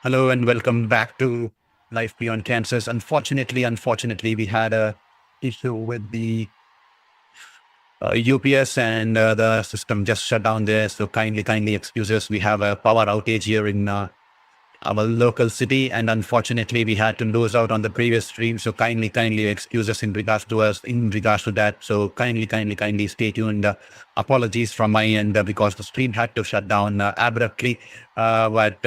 Hello and welcome back to Life Beyond Cancers. Unfortunately, we had a issue with the UPS and the system just shut down there. So kindly excuse us. We have a power outage here in our local city, and unfortunately we had to lose out on the previous stream. So kindly excuse us in regards to that. So kindly stay tuned. Apologies from my end because the stream had to shut down abruptly. But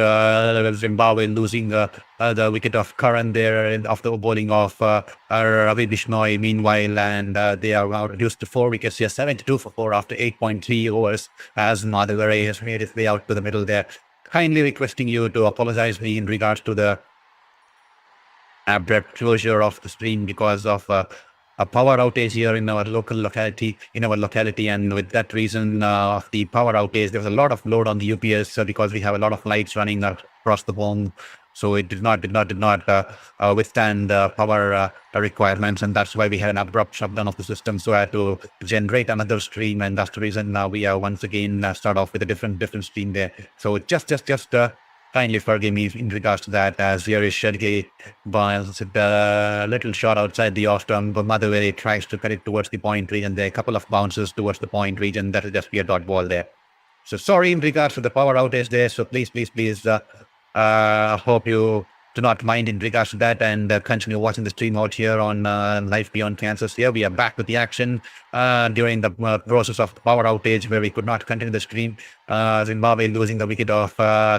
Zimbabwe losing the wicket of Karan there after bowling of Ravi Bishnoi meanwhile, and they are now reduced to 4 wickets here, 72 for 4 after 8.3 overs, as Madhugare has made his way out to the middle there. Kindly requesting you to apologize me in regards to the abrupt closure of the stream because of a power outage here in our locality. And with that reason of the power outage, there was a lot of load on the UPS because we have a lot of lights running across the home. So it did not withstand power requirements, and that's why we had an abrupt shutdown of the system. So I had to generate another stream, and that's the reason now we are once again start off with a different stream there. So just kindly forgive me in regards to that, as here is Shergi Barnes, a little shot outside the off stump, but Madhuveri tries to cut it towards the point region. There are a couple of bounces towards the point region. That will just be a dot ball there. So sorry in regards to the power outage there. So please, hope you do not mind in regards to that, and continue watching the stream out here on Life Beyond Cancers. Here we are back with the action during the process of the power outage where we could not continue the stream. Zimbabwe losing the wicket of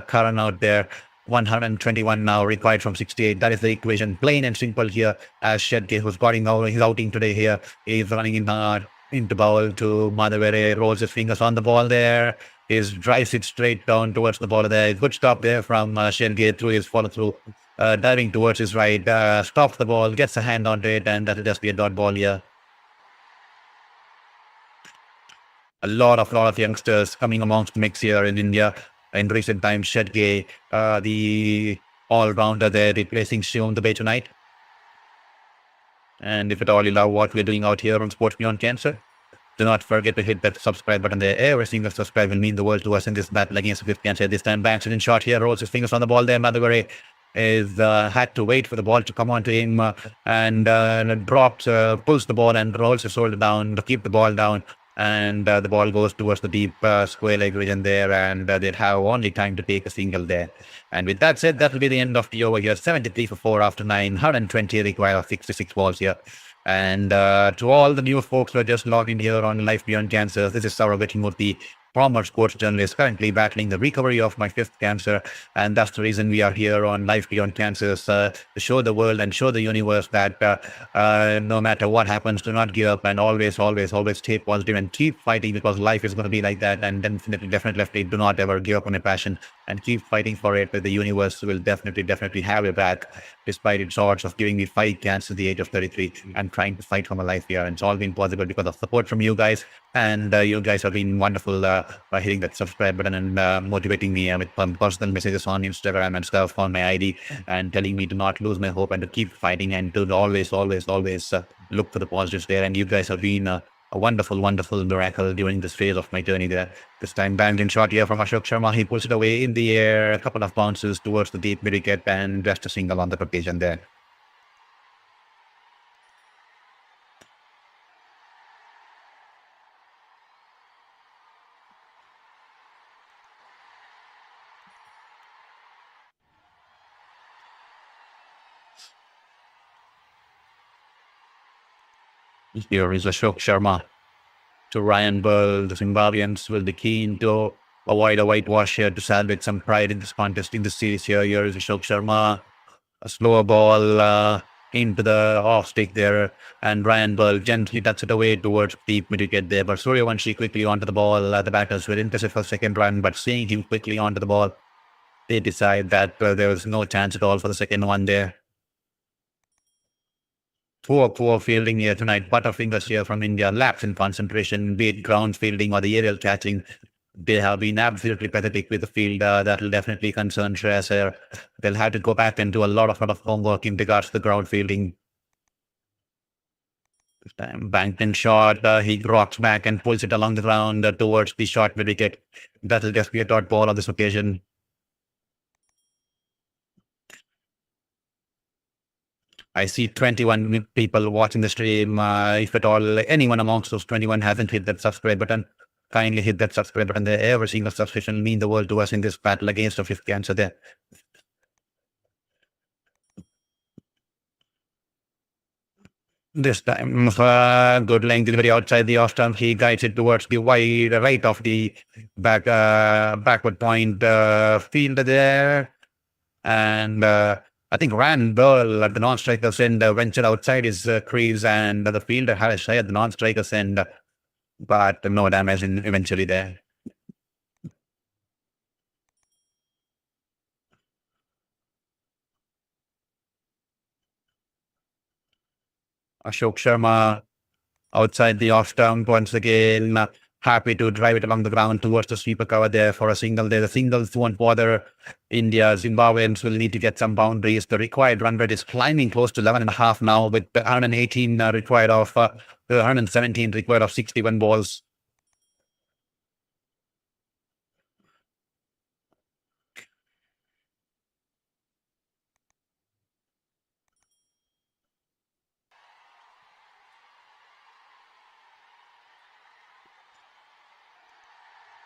Karan out there. 121 now required from 68. That is the equation, plain and simple here. As Shedke, who's got his outing today here, is running into bowl to Madhuveri, rolls his fingers on the ball there. Drives it straight down towards the ball there. Good stop there from Shelgate through his follow through, diving towards his right, stops the ball, gets a hand onto it, and that'll just be a dot ball here. A lot of youngsters coming amongst the mix here in India in recent times. Shedge, the all-rounder there, replacing Shivam Dubey tonight. And if at all you love what we're doing out here on Sports Beyond Cancer, do not forget to hit that subscribe button there. Every single subscribe will mean the world to us in this battle against the fifth cancer. This time, banks it in shot here, rolls his fingers on the ball there. Madhugare is had to wait for the ball to come onto him and drops, pulls the ball and rolls his shoulder down to keep the ball down. And the ball goes towards the deep square leg region there, and they'd have only time to take a single there. And with that said, that will be the end of the over here. 73 for 4 after 9, 120 require 66 balls here. And to all the new folks who are just logged in here on Life Beyond Cancer, this is Saurav Vetimurthy, former sports journalist, currently battling the recovery of my fifth cancer. And that's the reason we are here on Life Beyond Cancers, to show the world and show the universe that no matter what happens, do not give up, and always stay positive and keep fighting, because life is going to be like that. And definitely do not ever give up on a passion and keep fighting for it. The universe will definitely have your back, despite its odds of giving me 5 cancers at the age of 33 and trying to fight for my life here. And it's all been possible because of support from you guys. And you guys have been wonderful by hitting that subscribe button and motivating me with personal messages on Instagram and stuff on my ID, and telling me to not lose my hope and to keep fighting and to always look for the positives there. And you guys have been a wonderful miracle during this phase of my journey there. This time banged in shot here from Abhishek Sharma. He pulls it away in the air, a couple of bounces towards the deep mid-wicket, and just a single on the occasion there. Here is Ashok Sharma to Ryan Burl. The Zimbabweans will be keen to avoid a whitewash here to salvage some pride in this contest, in this series here. Here is Ashok Sharma. A slower ball into the off stick there, and Ryan Burl gently tucks it away towards deep mid-wicket there. But Suryavanshi quickly onto the ball. The batters were interested for second run, but seeing him quickly onto the ball, they decide that there was no chance at all for the second one there. Poor fielding here tonight. Butterfingers here from India. Lapse in concentration, be it ground fielding or the aerial catching. They have been absolutely pathetic with the field. That will definitely concern Shreyas Iyer. They'll have to go back and do a lot of homework in regards to the ground fielding. This time banked in shot. He rocks back and pulls it along the ground towards the short mid-wicket. That will just be a dot ball on this occasion. I see 21 people watching the stream. If at all anyone amongst those 21 hasn't hit that subscribe button, kindly hit that subscribe button there. Every single subscription mean the world to us in this battle against the fifth cancer there. This time, good length delivery outside the off stump. He guides it towards the wide right of the backward point field there. And I think Rand Burl at the non-striker's end ventured outside his crease, and the fielder Harare Iyer at the non-striker's end, but no damage eventually there. Abhishek Sharma outside the off stump once again. Happy to drive it along the ground towards the sweeper cover there for a single there. The singles won't bother India. Zimbabweans will need to get some boundaries. The required run rate is climbing close to 11.5 now, with 118 required of 117 required of 61 balls.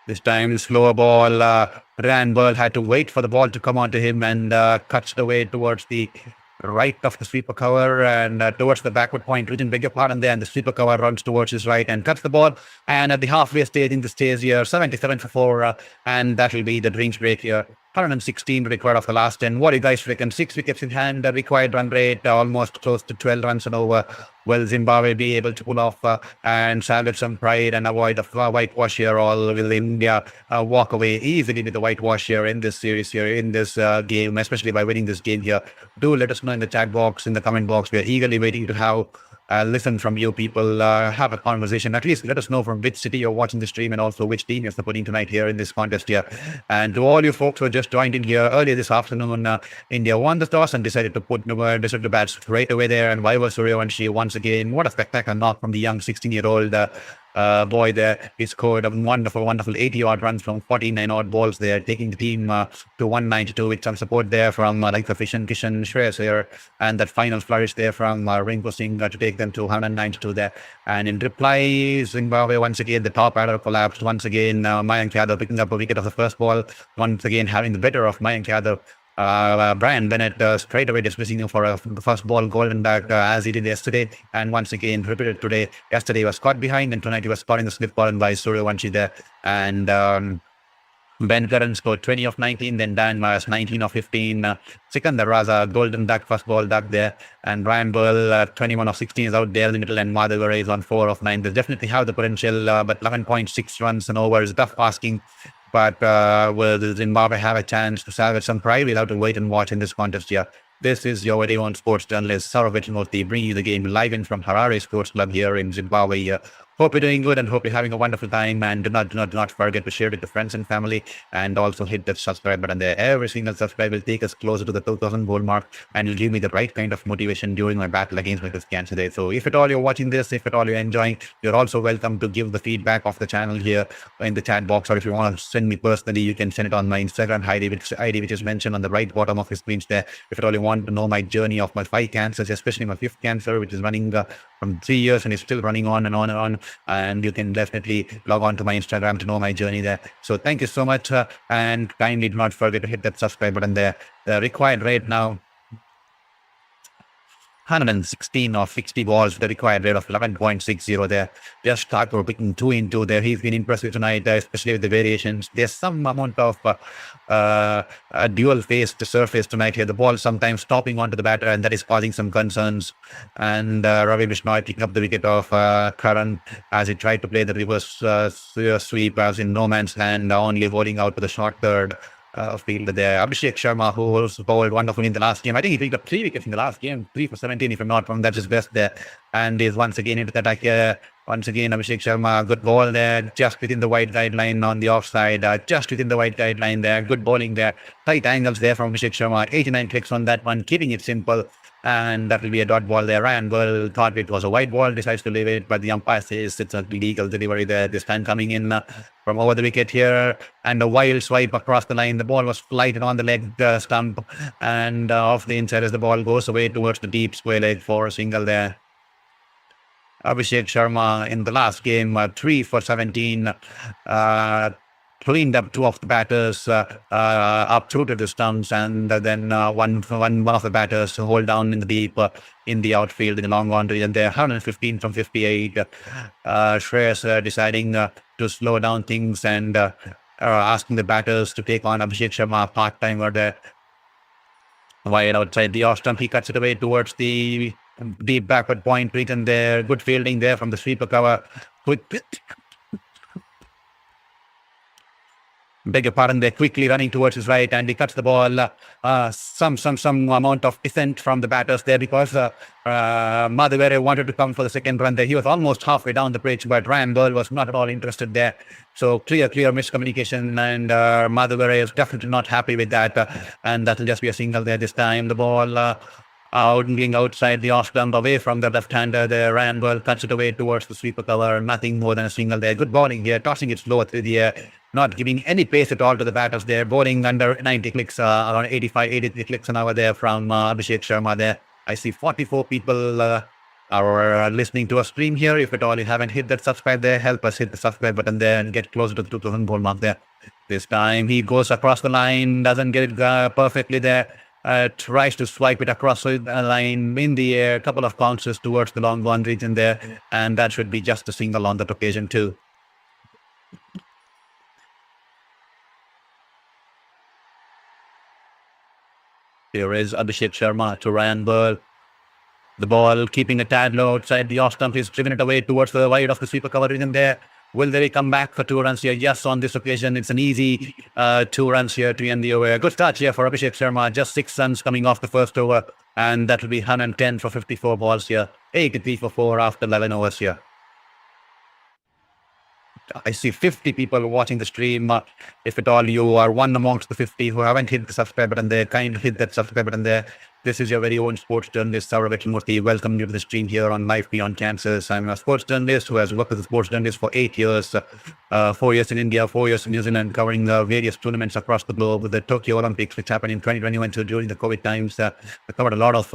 This time, slower ball. Randburl had to wait for the ball to come onto him and cuts the way towards the right of the sweeper cover and towards the backward point. We didn't beg your pardon there. And the sweeper cover runs towards his right and cuts the ball. And at the halfway stage in the stage here, 77 for 4. And that will be the drinks break here. 116 required of the last 10. What do you guys reckon? 6 wickets in hand, required run rate almost close to 12 runs and over. Will Zimbabwe be able to pull off and salvage some pride and avoid the whitewash here, or will India walk away easily with the whitewash here in this series here, in this game, especially by winning this game here? Do let us know in the chat box, in the comment box. We are eagerly waiting to have listen from you people, have a conversation. At least let us know from which city you're watching the stream and also which team you're supporting tonight here in this contest here. And to all you folks who just joined in here earlier this afternoon, India won the toss and decided to decided to bat straight away there. And whitewash Shreyas Iyer once again, what a spectacular knock from the young 16-year-old boy there. He scored a wonderful 80-odd runs from 49-odd balls there, taking the team to 192 with some support there from like the Ishan Kishan, Shreyas Iyer, and that final flourish there from Rinku Singh to take them to 192 there. And in reply, Zimbabwe once again, the top order collapsed once again. Mayank Yadav picking up a wicket of the first ball, once again having the better of Mayank Yadav. Brian Bennett straight away dismissing him for the first ball golden duck as he did yesterday, and once again repeated today. Yesterday he was caught behind, and tonight he was caught in the slip ball by Shreyas Iyer there. And Ben Curran scored 20 of 19, then Dan Myers 19 of 15. Sikandar Raza, golden duck, first ball duck there. And Brian Burl, 21 of 16 is out there in the middle, and Madhugare is on 4 of 9. They definitely have the potential, but 11.6 runs and over is tough asking. But will Zimbabwe have a chance to salvage some pride? We'll have to wait and watch in this contest here. This is your very own sports journalist, Saurav Murthy, bringing you the game live in from Harare Sports Club here in Zimbabwe. Hope you're doing good and hope you're having a wonderful time. And do not forget to share it with the friends and family, and also hit that subscribe button there. Every single subscribe will take us closer to the 2,000 goal mark and will give me the right kind of motivation during my battle against this cancer today. So if at all you're watching this, if at all you're enjoying, you're also welcome to give the feedback of the channel here in the chat box, or if you want to send me personally, you can send it on my Instagram ID, which is mentioned on the right bottom of the screen there. If at all you want to know my journey of my 5 cancers, especially my 5th cancer, which is running from 3 years and is still running on and on and on. And you can definitely log on to my Instagram to know my journey there. So thank you so much, and kindly do not forget to hit that subscribe button there. The required rate now, 116 of 60 balls, the required rate of 11.60 there. Just Thakur picking 2 in 2 there. He's been impressive tonight, especially with the variations. There's some amount of a dual-faced surface tonight here. The ball sometimes stopping onto the batter, and that is causing some concerns. And Ravi Bishnoi picking up the wicket of Karan as he tried to play the reverse sweep as in no man's land, only bowling out to the short third. Field there. Abhishek Sharma, who also bowled wonderfully in the last game. I think he picked up 3 wickets in the last game, 3 for 17 if I'm not wrong. That's his best there. And is once again into the attack here. Once again, Abhishek Sharma, good ball there, just within the white guideline on the offside, just within the white guideline there. Good bowling there. Tight angles there from Abhishek Sharma. 89 clicks on that one, keeping it simple. And that will be a dot ball there. Ryan Burl thought it was a white ball, decides to leave it, but the umpire says it's a legal delivery there. This time coming in from over the wicket here, and a wild swipe across the line. The ball was flighted on the leg stump, and off the inside as the ball goes away towards the deep square leg for a single there. Abhishek Sharma in the last game, 3 for 17, cleaned up two of the batters up through to the stumps, and then one of the batters to hold down in the deep in the outfield in the long boundary, and they're 115 from 58. Shreyas deciding to slow down things and asking the batters to take on Abhishek Sharma, part-timer there. Wide outside the off stump, he cuts it away towards the deep backward point region there. Good fielding there from the sweeper cover. Beg your pardon, they're quickly running towards his right, and he cuts the ball. Some amount of dissent from the batters there, because Madhavere wanted to come for the second run there. He was almost halfway down the pitch, but Ryan Burl was not at all interested there. So clear miscommunication, and Madhavere is definitely not happy with that. And that will just be a single there this time. The ball being outside the off stump, away from the left-hander there. Ryan Burl cuts it away towards the sweeper cover. Nothing more than a single there. Good bowling here, tossing it slow through the air, not giving any pace at all to the batters there. Bowling under 90 clicks, around 83 clicks an hour there from Abhishek Sharma there. I see 44 people are listening to a stream here. If at all you haven't hit that subscribe there, help us hit the subscribe button there and get closer to the 2000 goal mark there. This time he goes across the line, doesn't get it perfectly there. Tries to swipe it across the line in the air, a couple of bounces towards the long one region there, and that should be just a single on that occasion too. Here is Abhishek Sharma to Ryan Burl. The ball keeping a tad low outside the off stump. He's driven it away towards the wide of the sweeper cover region there. Will they come back for 2 runs here? Yes, on this occasion, it's an easy 2 runs here to end the over. Good start here for Abhishek Sharma. Just 6 runs coming off the first over, and that will be 110 for 54 balls here. 83 for 4 after 11 overs here. I see 50 people watching the stream. If at all you are one amongst the 50 who haven't hit the subscribe button there, kindly hit that subscribe button there. This is your very own sports journalist, Saurav Murthy. Welcome you to the stream here on Life Beyond Cancers. I'm a sports journalist who has worked as a sports journalist for 8 years, 4 years in India, 4 years in New Zealand, covering various tournaments across the globe with the Tokyo Olympics, which happened in 2021. So during the COVID times, I covered a lot of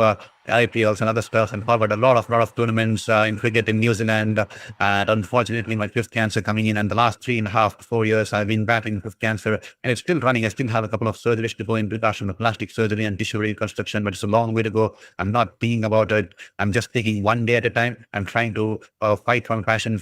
IPLs and other stuff, and covered a lot of tournaments in cricket in New Zealand. And unfortunately, my fifth cancer coming in, and the last 3.5 to 4 years, I've been battling with cancer, and it's still running. I still have a couple of surgeries to go in, plastic surgery and tissue reconstruction, but it's a long way to go. I'm not thinking about it. I'm just taking one day at a time. I'm trying to fight for my passion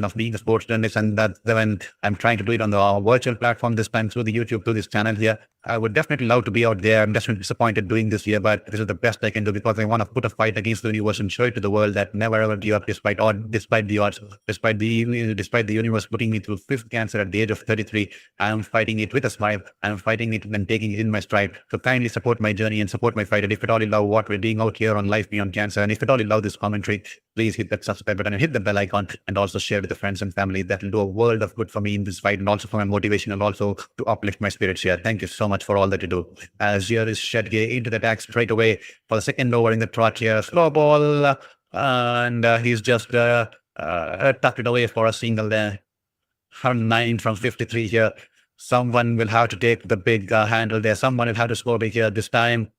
of being a sports journalist, and that's when I'm trying to do it on the virtual platform this time, through the YouTube, through this channel here. I would definitely love to be out there. I'm definitely disappointed doing this here, but this is the best I can do, because I want to put a fight against the universe and show it to the world that never ever give up despite the odds, despite the universe putting me through 5th cancer at the age of 33. I am fighting it with a smile. I'm fighting it and taking it in my stride. So kindly support my journey and support my fight. And if at all you love what we're doing out here on Life Beyond Cancer, and if at all you love this commentary, please hit that subscribe button and hit the bell icon, and also share with the friends and family. That will do a world of good for me in this fight, and also for my motivation, and also to uplift my spirits here. Thank you so much for all that you do. As here is Shed here into the attack straight away for the second over in the trot here. Slow ball, and he's just tucked it away for a single there. 109 from 53 here. Someone will have to take the big handle there. Someone will have to score big here this time.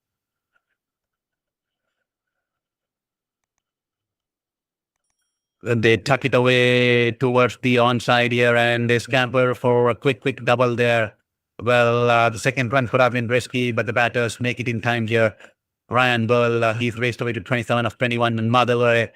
They tuck it away towards the onside here, and they scamper for a quick double there. Well, the second run could have been risky, but the batters make it in time here. Ryan Burl, he's raced away to 27 of 21, and Madhavere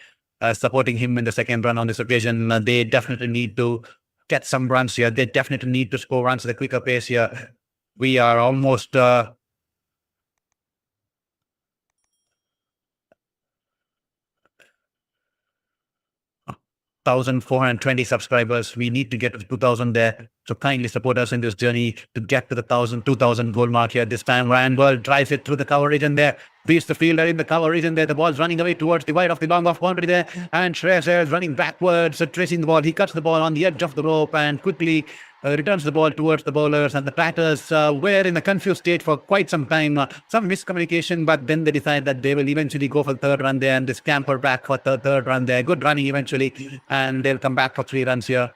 supporting him in the second run on this occasion. They definitely need to get some runs here. They definitely need to score runs at a quicker pace here. We are almost 1,420 subscribers. We need to get to 2,000 there. So kindly support us in this journey to get to the 2,000 goal mark here. This time, Ryan Burl drives it through the cover region there. Beats the fielder in the cover region there. The ball's running away towards the wide of the long off boundary there. And Shreyas Iyer is running backwards, tracing the ball. He cuts the ball on the edge of the rope and quickly returns the ball towards the bowlers, and the batters were in a confused state for quite some time. Some miscommunication, but then they decide that they will eventually go for the third run there, and they scamper back for the third run there. Good running eventually, and they'll come back for 3 runs here.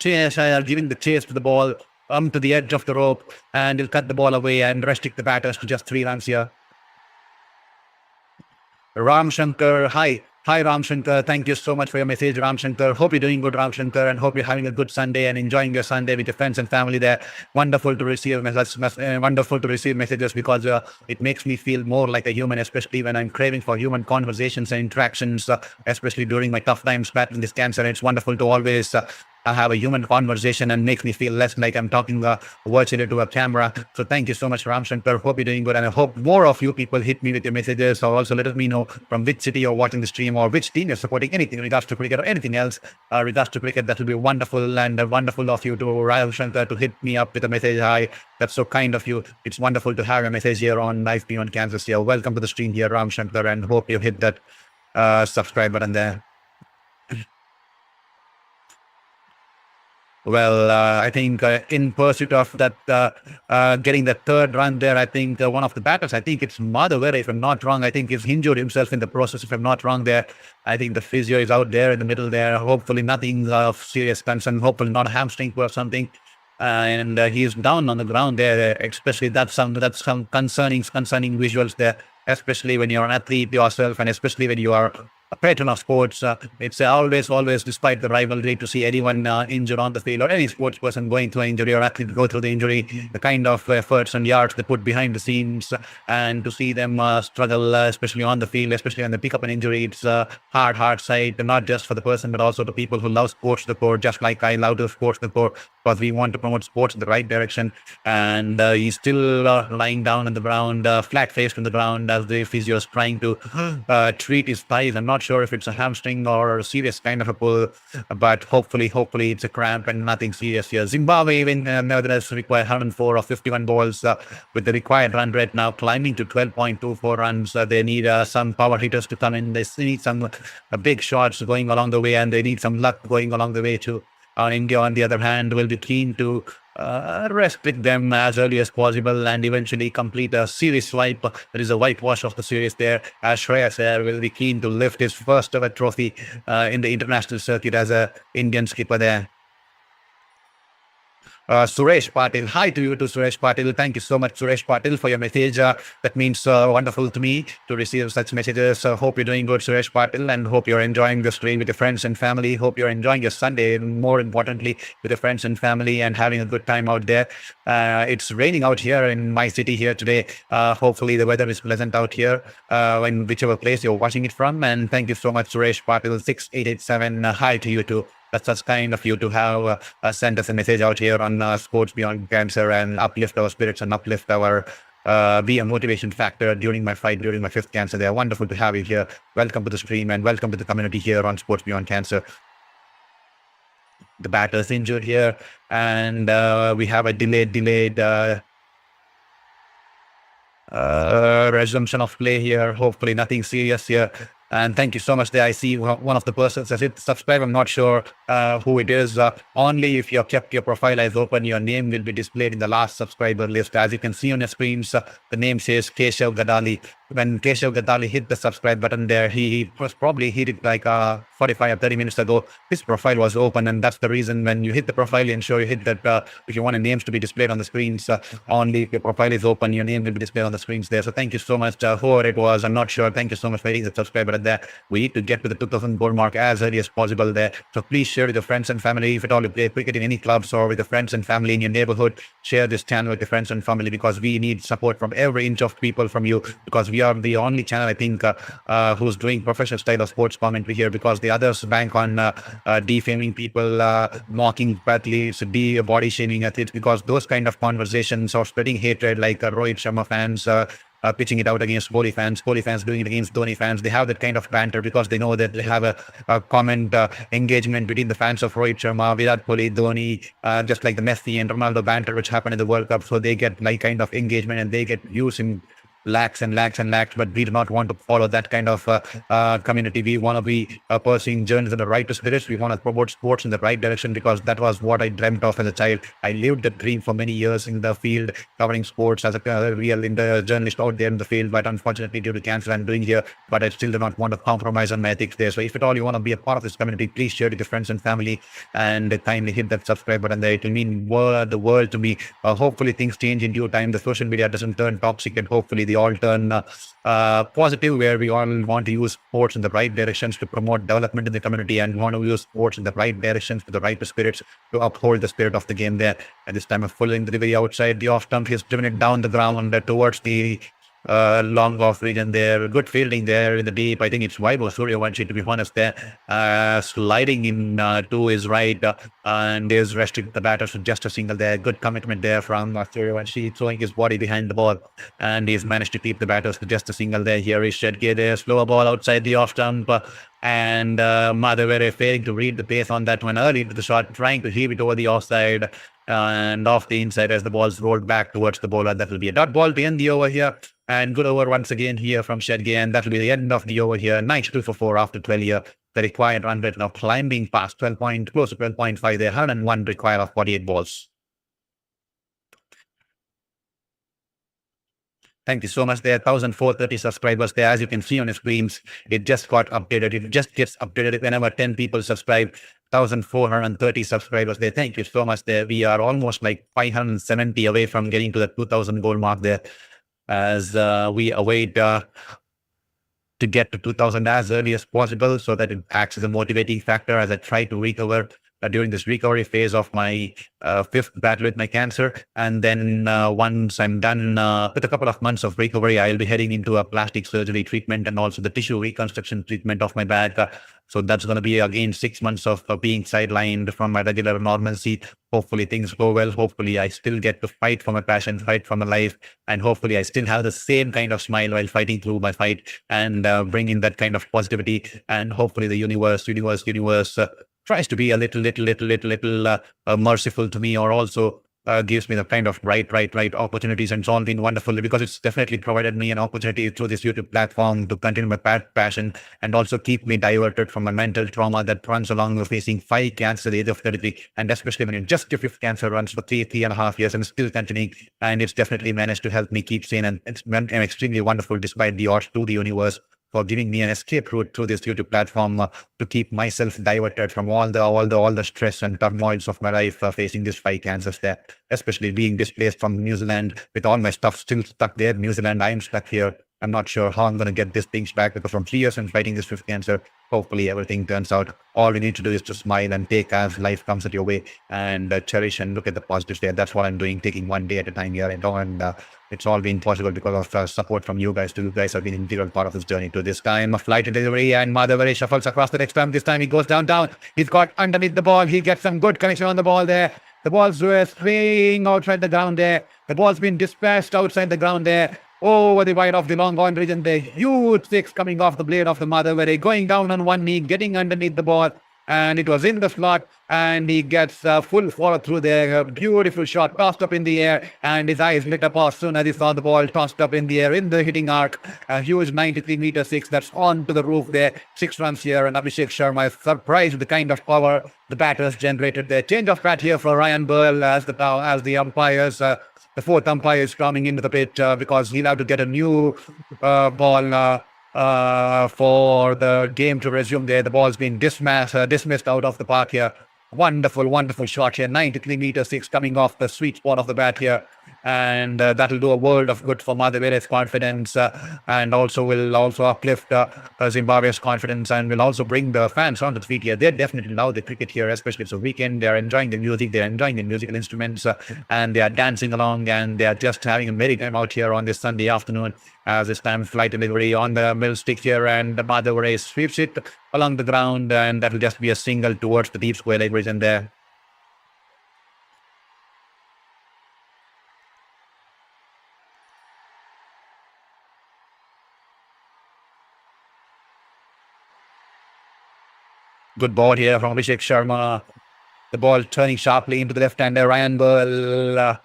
Shreyas Iyer giving the chase to the ball, to the edge of the rope, and he'll cut the ball away and restrict the batters to just 3 runs here. Ram Shankar, hi. Hi, Ram Shankar. Thank you so much for your message, Ram Shankar. Hope you're doing good, Ram Shankar, and hope you're having a good Sunday and enjoying your Sunday with your friends and family there. Wonderful to receive messages because it makes me feel more like a human, especially when I'm craving for human conversations and interactions, especially during my tough times battling this cancer. It's wonderful to always have a human conversation and makes me feel less like I'm talking virtually to a camera. So thank you so much, Ram Shankar. Hope you're doing good, and I hope more of you people hit me with your messages, or also let me know from which city you're watching the stream or which team you're supporting, anything in regards to cricket or anything else regards to cricket. That will be wonderful, and wonderful of you to Ram Shankar to hit me up with a message. Hi, that's so kind of you. It's wonderful to have a message here on Live Beyond Kansas here. Welcome to the stream here, Ram Shankar, and hope you hit that subscribe button there. Well, I think in pursuit of that, getting the third run there, I think one of the batters, I think it's Madhavera, if I'm not wrong, I think he's injured himself in the process, if I'm not wrong there. I think the physio is out there in the middle there. Hopefully nothing of serious concern, hopefully not a hamstring or something. And he's down on the ground there, especially that's some concerning visuals there, especially when you're an athlete yourself, and especially when you are a patron of sports. It's always, despite the rivalry, to see anyone injured on the field, or any sports person going through an injury or athlete go through the injury, the kind of efforts and yards they put behind the scenes, and to see them struggle, especially on the field, especially when they pick up an injury, it's a hard sight, not just for the person, but also the people who love sports the core, just like I love the sports the core, because we want to promote sports in the right direction. And he's still lying down on the ground, flat-faced on the ground, as the physio is trying to treat his thighs. I'm not sure if it's a hamstring or a serious kind of a pull, but hopefully it's a cramp and nothing serious here. Zimbabwe, even nevertheless, require 104 or 51 balls with the required run rate now climbing to 12.24 runs. They need some power hitters to come in. They need some big shots going along the way, and they need some luck going along the way too. India, on the other hand, will be keen to restrict them as early as possible and eventually complete a series swipe. There is a whitewash of the series there, as Shreyas Iyer will be keen to lift his first ever trophy in the international circuit as a Indian skipper there. Suresh Patil. Hi to you too, Suresh Patil. Thank you so much, Suresh Patil, for your message. That means wonderful to me to receive such messages. Hope you're doing good, Suresh Patil, and hope you're enjoying the stream with your friends and family. Hope you're enjoying your Sunday, and more importantly, with your friends and family, and having a good time out there. It's raining out here in my city here today. Hopefully the weather is pleasant out here in whichever place you're watching it from. And thank you so much, Suresh Patil, 6887. Hi to you too. That's kind of you to have sent us a message out here on Sports Beyond Cancer, and uplift our spirits and uplift our be a motivation factor during my fight, during my 5th cancer. They're wonderful to have you here. Welcome to the stream, and welcome to the community here on Sports Beyond Cancer. The batter's injured here, and we have a delayed resumption of play here. Hopefully nothing serious here. And thank you so much there. I see one of the persons has hit subscribe. I'm not sure who it is. Only if you have kept your profile eyes open, your name will be displayed in the last subscriber list. As you can see on your screens, the name says Keshav Gadali. When Keshav Gadali hit the subscribe button there, he was probably hit it like 45 or 30 minutes ago. His profile was open, and that's the reason when you hit the profile, ensure you hit that if you want your names to be displayed on the screens, only if your profile is open, your name will be displayed on the screens there. So thank you so much, whoever it was. I'm not sure. Thank you so much for hitting the subscribe button there. We need to get to the 2000 goal mark as early as possible there. So please share with your friends and family. If at all you play cricket in any clubs or with your friends and family in your neighborhood, share this channel with your friends and family, because we need support from every inch of people from you, because we are the only channel, I think, who's doing professional style of sports commentary here, because the others bank on defaming people, mocking athletes, body shaming athletes, because those kind of conversations or spreading hatred, like Rohit Sharma fans pitching it out against Kohli fans doing it against Dhoni fans. They have that kind of banter because they know that they have a common engagement between the fans of Rohit Sharma, Virat Kohli, Dhoni, just like the Messi and Ronaldo banter which happened in the World Cup. So they get like kind of engagement, and they get views in lakhs and lakhs and lakhs, but we do not want to follow that kind of community. We want to be pursuing journeys in the right spirits. We want to promote sports in the right direction, because that was what I dreamt of as a child. I lived the dream for many years in the field, covering sports as a real journalist out there in the field. But unfortunately, due to cancer, I'm doing here. But I still do not want to compromise on my ethics there. So if at all you want to be a part of this community, please share it with your friends and family, and kindly hit that subscribe button there. It will mean the world to me. Hopefully things change in due time. The social media doesn't turn toxic, and hopefully they all turn positive, where we all want to use sports in the right directions to promote development in the community, and want to use sports in the right directions with the right spirits to uphold the spirit of the game there. At this time of following the delivery outside the off stump, he's driven it down the ground towards the long off region there. Good fielding there in the deep. I think it's Vaibhav Suryavanshi, to be honest, there. Sliding in to his right, and is restricting the batters to just a single there. Good commitment there from Suryavanshi, throwing his body behind the ball, and he's managed to keep the batters to just a single there. Here is Shedge there. Slower ball outside the off stump. And Madhavere failing to read the pace on that one early into the shot, trying to heave it over the offside and off the inside as the ball's rolled back towards the bowler. That will be a dot ball to end the over here. And good over once again here from Shedge, and that will be the end of the over here. 92 for 4 after 12 here. The required run rate now climbing past 12 point, close to 12.5 there. 101 required of 48 balls. Thank you so much there. 1,430 subscribers there. As you can see on the screens, it just got updated. It just gets updated whenever 10 people subscribe. 1,430 subscribers there. Thank you so much there. We are almost like 570 away from getting to the 2,000 goal mark there, as we await to get to 2,000 as early as possible, so that it acts as a motivating factor as I try to recover during this recovery phase of my fifth battle with my cancer. And then once I'm done with a couple of months of recovery, I'll be heading into a plastic surgery treatment and also the tissue reconstruction treatment of my back. So that's going to be again 6 months of being sidelined from my regular normalcy. Hopefully things go well. Hopefully I still get to fight for my passion, fight for my life. And hopefully I still have the same kind of smile while fighting through my fight, and bring in that kind of positivity. And hopefully the universe tries to be a little merciful to me, or also gives me the kind of right opportunities. And it's all been wonderful, because it's definitely provided me an opportunity through this YouTube platform to continue my passion, and also keep me diverted from my mental trauma that runs along with facing 5 cancers at the age of 33, and especially when you just your 5th cancer runs for 3.5 years and still continuing. And it's definitely managed to help me keep sane, and it's extremely wonderful despite the odds to the universe for giving me an escape route through this YouTube platform to keep myself diverted from all the stress and turmoils of my life, facing these 5 cancers there, especially being displaced from New Zealand with all my stuff still stuck there in New Zealand. I'm stuck here. I'm not sure how I'm going to get these things back, because from 3 years and fighting this 5th cancer, hopefully everything turns out. All we need to do is to smile and take as life comes at your way, and cherish and look at the positives there. That's what I'm doing, taking one day at a time here. And it's all been possible because of support from you guys too. You guys have been an integral part of this journey to this time of flight and delivery. And Madhavere shuffles across the next time. This time he goes down. He's got underneath the ball. He gets some good connection on the ball there. The ball's swinging outside the ground there. The ball's been dispatched outside the ground there. Over the wide of the long on region there. Huge 6 coming off the blade of the Madhavere, going down on one knee, getting underneath the ball. And it was in the slot, and he gets full follow through there. A beautiful shot, tossed up in the air, and his eyes lit up as soon as he saw the ball tossed up in the air in the hitting arc. A huge 93-meter 6 that's on to the roof there. 6 runs here, and Abhishek Sharma is surprised with the kind of power the batters generated there. Change of bat here for Ryan Burl as the umpires. The 4th umpire is coming into the pitch because he'll have to get a new ball for the game to resume there. The ball's been dismissed out of the park here. Wonderful shot here. 93-meter 6 coming off the sweet spot of the bat here. And that'll do a world of good for Madhavere's confidence, and also will uplift Zimbabwe's confidence, and will also bring the fans onto the feet here. They definitely love the cricket here, especially it's a weekend. They're enjoying the music, they're enjoying the musical instruments, and they are dancing along, and they are just having a merry time out here on this Sunday afternoon. As this time flight delivery on the middle stick here, and Madhavere sweeps it along the ground, and that will just be a single towards the deep square leg region there. Good ball here from Abhishek Sharma. The ball turning sharply into the left-hander. Ryan Burl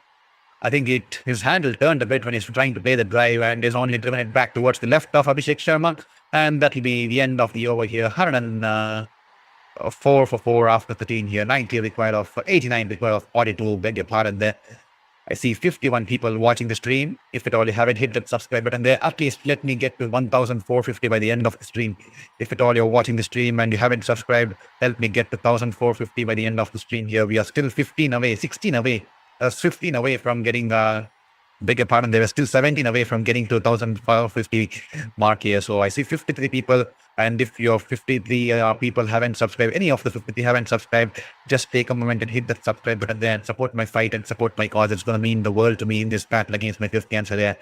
I think his handle turned a bit when he's trying to play the drive and is only driven it back towards the left of Abhishek Sharma. And that'll be the end of the over here. 104 for 4 after 13 here. 90 required of 89 required of 42. Beg your pardon there. I see 51 people watching the stream. If at all you haven't hit that subscribe button there, at least let me get to 1,450 by the end of the stream. If at all you're watching the stream and you haven't subscribed, help me get to 1,450 by the end of the stream here. We are still 15 away, 16 away, 15 away from getting, beg your pardon, they were still 17 away from getting to 1,450 mark here. So I see 53 people. And if your 53 people haven't subscribed, any of the 53 haven't subscribed, just take a moment and hit that subscribe button there and support my fight and support my cause. It's going to mean the world to me in this battle against my fifth cancer there.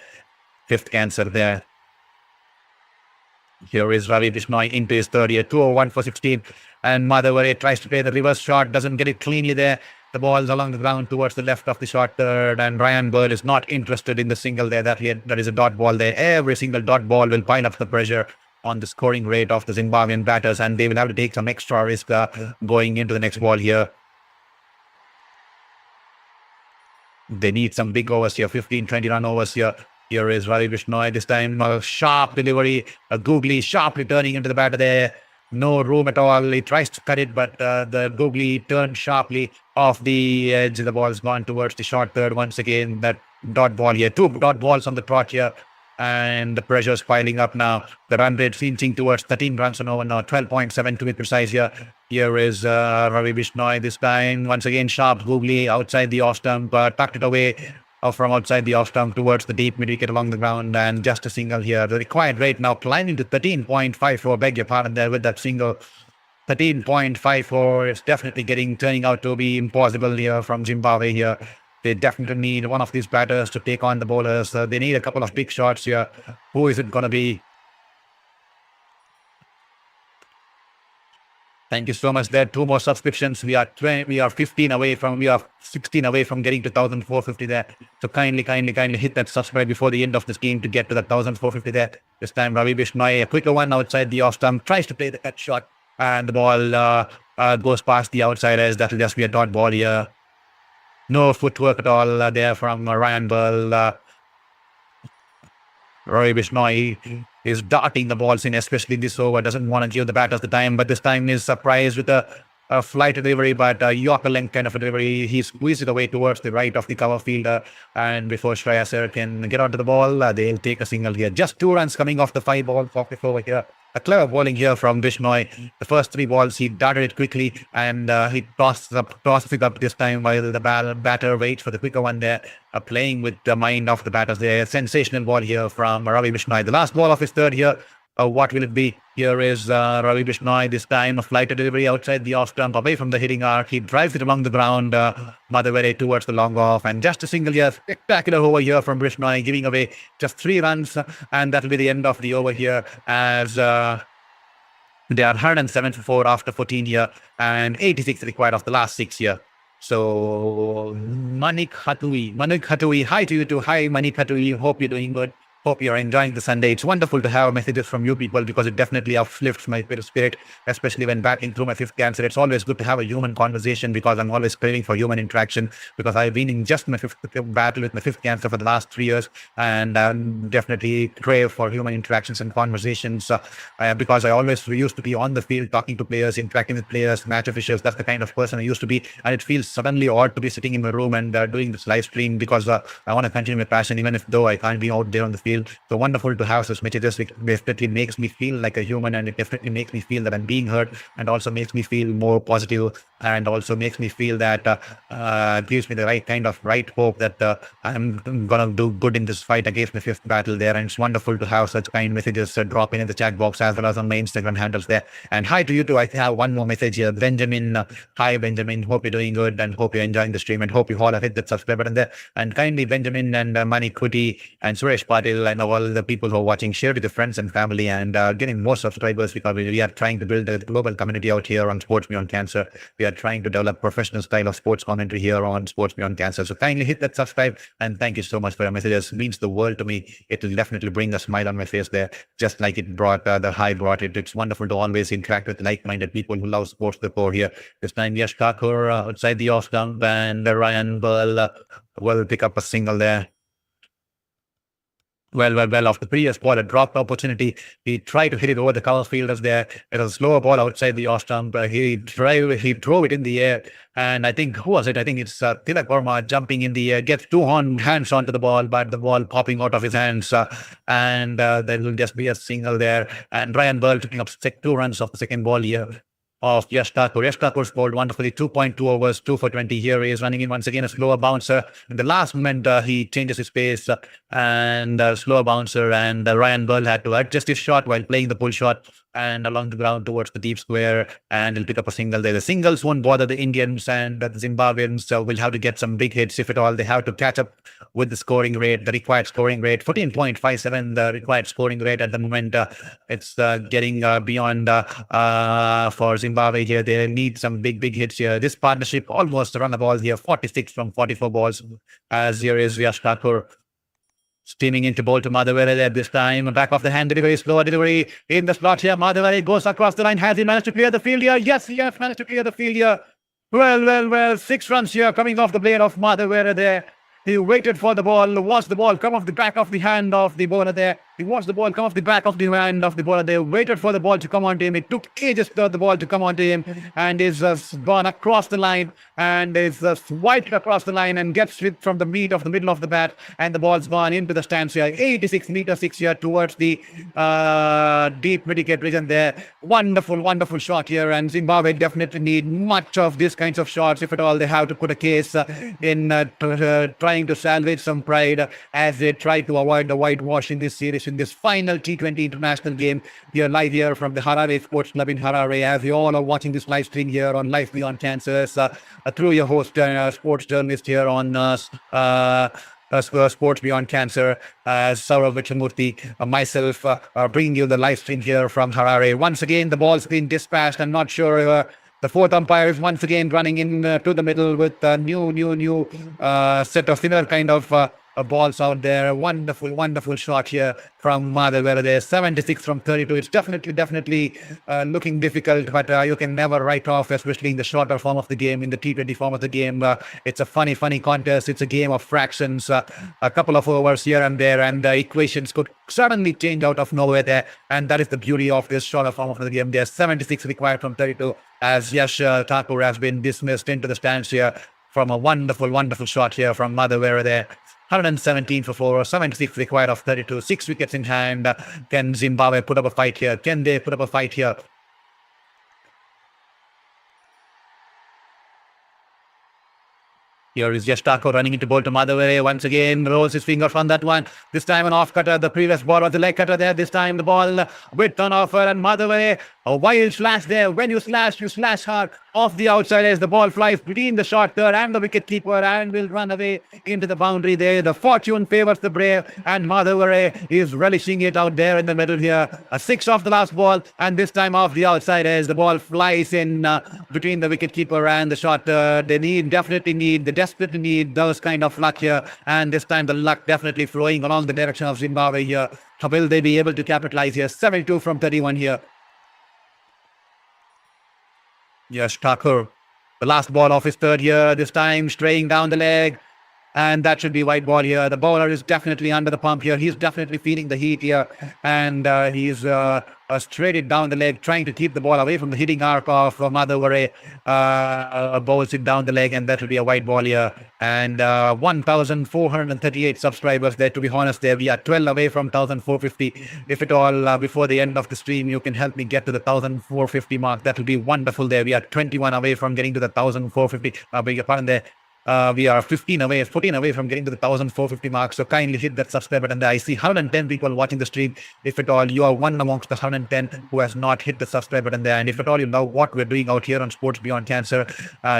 Here is Ravi Bishnoi into his third year, 201 for 16. And Madhavare tries to play the reverse shot, doesn't get it cleanly there. The ball's along the ground towards the left of the short third, and Ryan Bird is not interested in the single there. That is a dot ball there. Every single dot ball will pile up the pressure on the scoring rate of the Zimbabwean batters, and they will have to take some extra risk going into the next ball here. They need some big overs here, 15-20 run overs here. Here is Ravi Bishnoi, this time a sharp delivery, a googly sharply turning into the batter there. No room at all. He tries to cut it, but the googly turned sharply off the edge. The ball has gone towards the short third once again. That dot ball here, 2 dot balls on the trot here. And the pressure is piling up now. The run rate inching towards 13 runs an over now, 12.7 to be precise here. Here is Ravi Bishnoi this time. Once again, sharp googly outside the off stump, tucked it away from outside the off stump towards the deep mid-wicket along the ground, and just a single here. The required rate now climbing to 13.54. Beg your pardon there with that single. 13.54 is definitely turning out to be impossible here from Zimbabwe here. They definitely need one of these batters to take on the bowlers. They need a couple of big shots here. Who is it going to be? Thank you so much. There are 2 more subscriptions. We are 16 away from getting to 1,450 there. So kindly hit that subscribe before the end of this game to get to that 1,450 there. This time Ravi Bishnoi, a quicker one outside the off stump, tries to play the cut shot, and the ball goes past the outside edge. That'll just be a dot ball here. No footwork at all there from Ryan Burl. Ravi Bishnoi is darting the balls in, especially this over. Doesn't want to give the batters the time, but this time is surprised with a flight delivery, but Yorker length kind of a delivery. He squeezed it away towards the right of the cover fielder, and before Shreyas Iyer can get onto the ball, they'll take a single here. Just 2 runs coming off the 5 ball pocket over here. A clever bowling here from Bishnoi. The first 3 balls, he darted it quickly, and he tosses it up this time while the batter waits for the quicker one there. Playing with the mind of the batters there. Sensational ball here from Ravi Bishnoi. The last ball of his third here. What will it be? Here is Ravi Bishnoi, this time a flight delivery outside the off stump, away from the hitting arc. He drives it along the ground, Madhavare towards the long off, and just a single here. Spectacular over here from Bishnoi, giving away just 3 runs, and that will be the end of the over here, as they are 107 for 4 after 14 here, and 86 required of the last 6 here. So Manik Hatui, hi to you too. Hi Manik Hatui, hope you're doing good. Hope you're enjoying the Sunday. It's wonderful to have messages from you people, because it definitely uplifts my spirit, especially when battling through my 5th cancer. It's always good to have a human conversation, because I'm always craving for human interaction, because I've been in just my 5th battle with my 5th cancer for the last 3 years, and I definitely crave for human interactions and conversations, because I always used to be on the field talking to players, interacting with players, match officials. That's the kind of person I used to be, and it feels suddenly odd to be sitting in my room and doing this live stream, because I want to continue my passion, even if though I can't be out there on the field. So wonderful to have such messages. It definitely makes me feel like a human, and it definitely makes me feel that I'm being heard, and also makes me feel more positive, and also makes me feel that gives me the right kind of hope that I'm gonna do good in this fight against my 5th battle there. And it's wonderful to have such kind messages drop in the chat box, as well as on my Instagram handles there. And hi to you too. I have one more message here, Benjamin. Hi Benjamin, hope you're doing good, and hope you're enjoying the stream, and hope you all have hit that subscribe button there. And kindly Benjamin and Manik Kuti and Suresh Patil and all the people who are watching, share with your friends and family, and getting more subscribers, because we are trying to build a global community out here on Sports Beyond Cancer. We are are trying to develop professional style of sports commentary here on Sports Beyond Cancer. So kindly hit that subscribe, and thank you so much for your messages. It means the world to me. It will definitely bring a smile on my face there, just like it brought the high brought it. It's wonderful to always interact with like-minded people who love sports before here. This time, Yash Thakur outside the off stump, and Ryan Burl will pick up a single there. Well, off the previous ball, a dropped opportunity. He tried to hit it over the cover fielders there. It was a slower ball outside the off stump. He drove it in the air. And I think, who was it? I think it's Tilak Verma jumping in the air, gets hands onto the ball, but the ball popping out of his hands. And there will just be a single there. And Ryan Burl picking up 2 runs off the second ball here of Yash Thakur. Yash Thakur scored wonderfully, 2.2 overs, 2 for 20. Here he is running in once again, a slower bouncer. In the last moment, he changes his pace and slower bouncer, and Ryan Burl had to adjust his shot while playing the pull shot and along the ground towards the deep square, and he'll pick up a single there. The singles won't bother the Indians, and the Zimbabweans will have to get some big hits, if at all. They have to catch up with the scoring rate, the required scoring rate, 14.57, the required scoring rate at the moment. It's getting beyond for Zimbabwe here. They need some big hits here. This partnership almost run the ball here, 46 from 44 balls, as here is Yash Thakur steaming into ball to Madhavere there this time. Back off the hand delivery, slower delivery in the slot here. Madhavere goes across the line. Has he managed to clear the field here? Yes, he has managed to clear the field here. Well, 6 runs here coming off the blade of Madhavere there. He waited for the ball, watched the ball come off the back of the hand of the bowler there. He watched the ball come off the back of the hand of the bowler there, waited for the ball to come onto him. It took ages for the ball to come onto him, and is gone across the line, and is swiped across the line and gets hit from the meat of the middle of the bat, and the ball's gone into the stands here. 86 meter 6 here towards the deep mid-wicket region there. Wonderful shot here, and Zimbabwe definitely need much of these kinds of shots, if at all they have to put a case in trying to salvage some pride as they try to avoid the whitewash in this series, in this final T20 international game. We are live here from the Harare Sports Club in Harare, as you all are watching this live stream here on Life Beyond Cancers through your host, sports journalist here on Sports Beyond Cancer, Saurav Vichamurthy, myself, bringing you the live stream here from Harare. Once again, the ball's been dispatched. I'm not sure. The fourth umpire is once again running in to the middle with a new set of similar kind of balls out there. Wonderful shot here from Madhavere there. 76 from 32. It's definitely looking difficult, but you can never write off, especially in the shorter form of the game, in the T20 form of the game. It's a funny contest. It's a game of fractions, a couple of overs here and there, and the equations could suddenly change out of nowhere there. And that is the beauty of this shorter form of the game. There's 76 required from 32, as Yash Thakur has been dismissed into the stands here from a wonderful shot here from Madhavere there. 117 for 4, 76 required of 32, 6 wickets in hand. Can Zimbabwe put up a fight here? Can they put up a fight here? Here is Yash Thakur running into ball to Madhavere. Once again, rolls his finger from that one. This time an off cutter. The previous ball was a leg cutter there. This time the ball with on offer, and Madhavere, a wild slash there. When you slash hard off the outside as the ball flies between the short third and the wicket keeper and will run away into the boundary there. The fortune favors the brave, and Madhavere is relishing it out there in the middle here. A 6 off the last ball, and this time off the outside as the ball flies in between the wicket keeper and the short third. They desperately need those kind of luck here, and this time the luck definitely flowing along the direction of Zimbabwe here. Will they be able to capitalize here? 72 from 31 here. Yash Thakur, the last ball off his third here, this time straying down the leg, and that should be white ball here. The bowler is definitely under the pump here. He's definitely feeling the heat here, and he's straight it down the leg, trying to keep the ball away from the hitting arc of Madhavere. Bowls it down the leg, and that will be a white ball here. And 1,438 subscribers there, to be honest there. We are 12 away from 1,450. If at all, before the end of the stream, you can help me get to the 1,450 mark. That will be wonderful there. We are 21 away from getting to the 1,450. Beg your pardon there. We are 14 away from getting to the 1,450 mark. So kindly hit that subscribe button there. I see 110 people watching the stream. If at all you are one amongst the 110 who has not hit the subscribe button there, and if at all you know what we're doing out here on Sports Beyond Cancer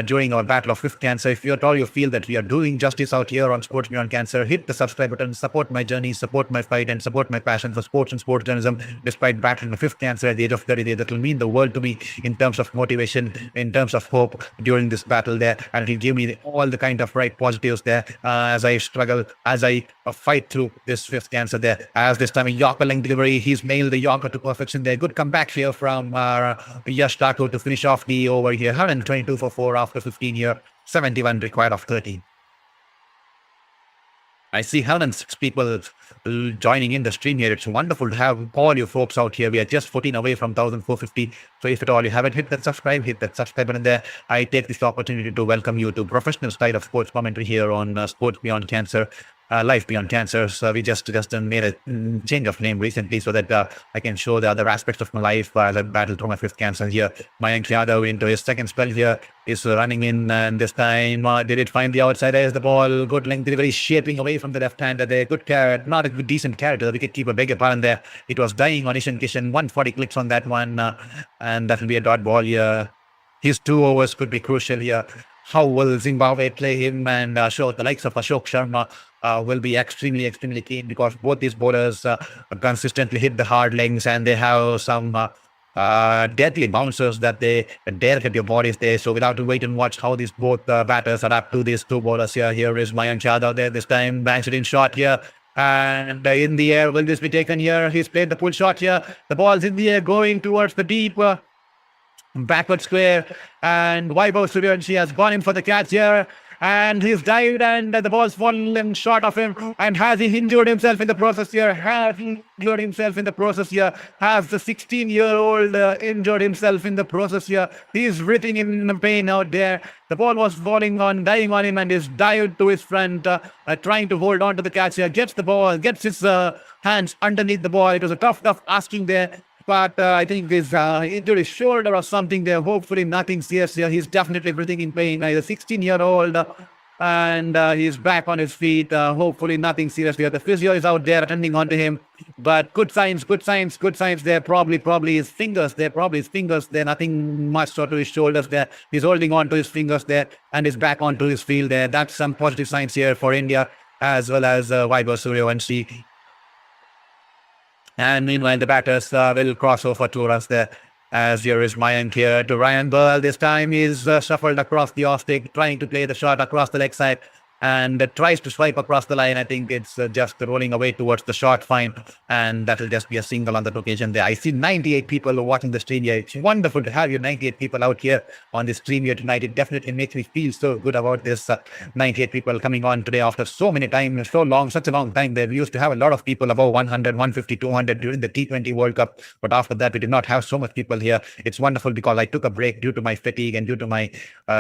during our battle of fifth cancer, if at all you feel that we are doing justice out here on Sports Beyond Cancer, hit the subscribe button, support my journey, support my fight, and support my passion for sports and sports journalism. Despite battling the fifth cancer at the age of 30, that will mean the world to me in terms of motivation, in terms of hope during this battle there, and it'll give me all the kind of right positives there as I struggle, as I fight through this fifth cancer there. As this time a Yorker length delivery, he's nailed the Yorker to perfection there. Good comeback here from Yash Thakur to finish off the over here. 122 for 4 after 15 here, 71 required of 13. I see 106 people joining in the stream here. It's wonderful to have all you folks out here. We are just 14 away from 1,450. So if at all you haven't hit that subscribe, hit that subscribe button there. I take this opportunity to welcome you to professional style of sports commentary here on Sports Beyond Cancer. Life Beyond Cancer. So we just made a change of name recently so that I can show the other aspects of my life as I battle through my fifth cancer here. Mayank Yadav into his second spell here is running in, and this time did it find the outside as the ball. Good length delivery, shaping away from the left-hander there. Good carrot, not a good decent carrot to the wicketkeeper, beg your pardon there. It was dying on Ishan Kishan, 140 clicks on that one, and that will be a dot ball here. His 2 overs could be crucial here. How will Zimbabwe play him, and show the likes of Abhishek Sharma will be extremely keen, because both these bowlers consistently hit the hard legs, and they have some deadly bouncers that they dare hit your bodies there. So we'll have to wait and watch how these both batters adapt to these two bowlers here. Here is Mayank Yadav there. This time banks it in shot here. And in the air, will this be taken here? He's played the pull shot here. The ball's in the air going towards the deep backward square, and Vaibhav Suryavanshi has gone in for the catch here, and he's dived, and the ball's fallen short of him. And has he injured himself in the process here? Has he injured himself in the process here? Has the 16-year-old injured himself in the process here? He's writhing in pain out there. The ball was falling on, dying on him, and he's dived to his front, trying to hold on to the catch here. Gets the ball, gets his hands underneath the ball. It was a tough asking there. But I think his injured his shoulder or something there. Hopefully nothing serious here. He's definitely breathing in pain. He's a 16-year-old, and he's back on his feet. Hopefully nothing serious here. The physio is out there attending on to him. But good signs there. Probably his fingers there. Nothing much to his shoulders there. He's holding on to his fingers there, and is back onto his field there. That's some positive signs here for India, as well as Vaibhav Suryavanshi. And meanwhile, the batters will cross over 2 runs there, as here is Mayank here to Ryan Burl. This time he's shuffled across the off stick, trying to play the shot across the leg side, and tries to swipe across the line. I think it's just rolling away towards the short fine, and that will just be a single on that occasion there. I see 98 people watching the stream here. It's wonderful to have you 98 people out here on the stream here tonight. It definitely makes me feel so good about this 98 people coming on today after so many times, such a long time there. We used to have a lot of people above 100, 150, 200 during the T20 World Cup, but after that we did not have so much people here. It's wonderful because I took a break due to my fatigue and due to my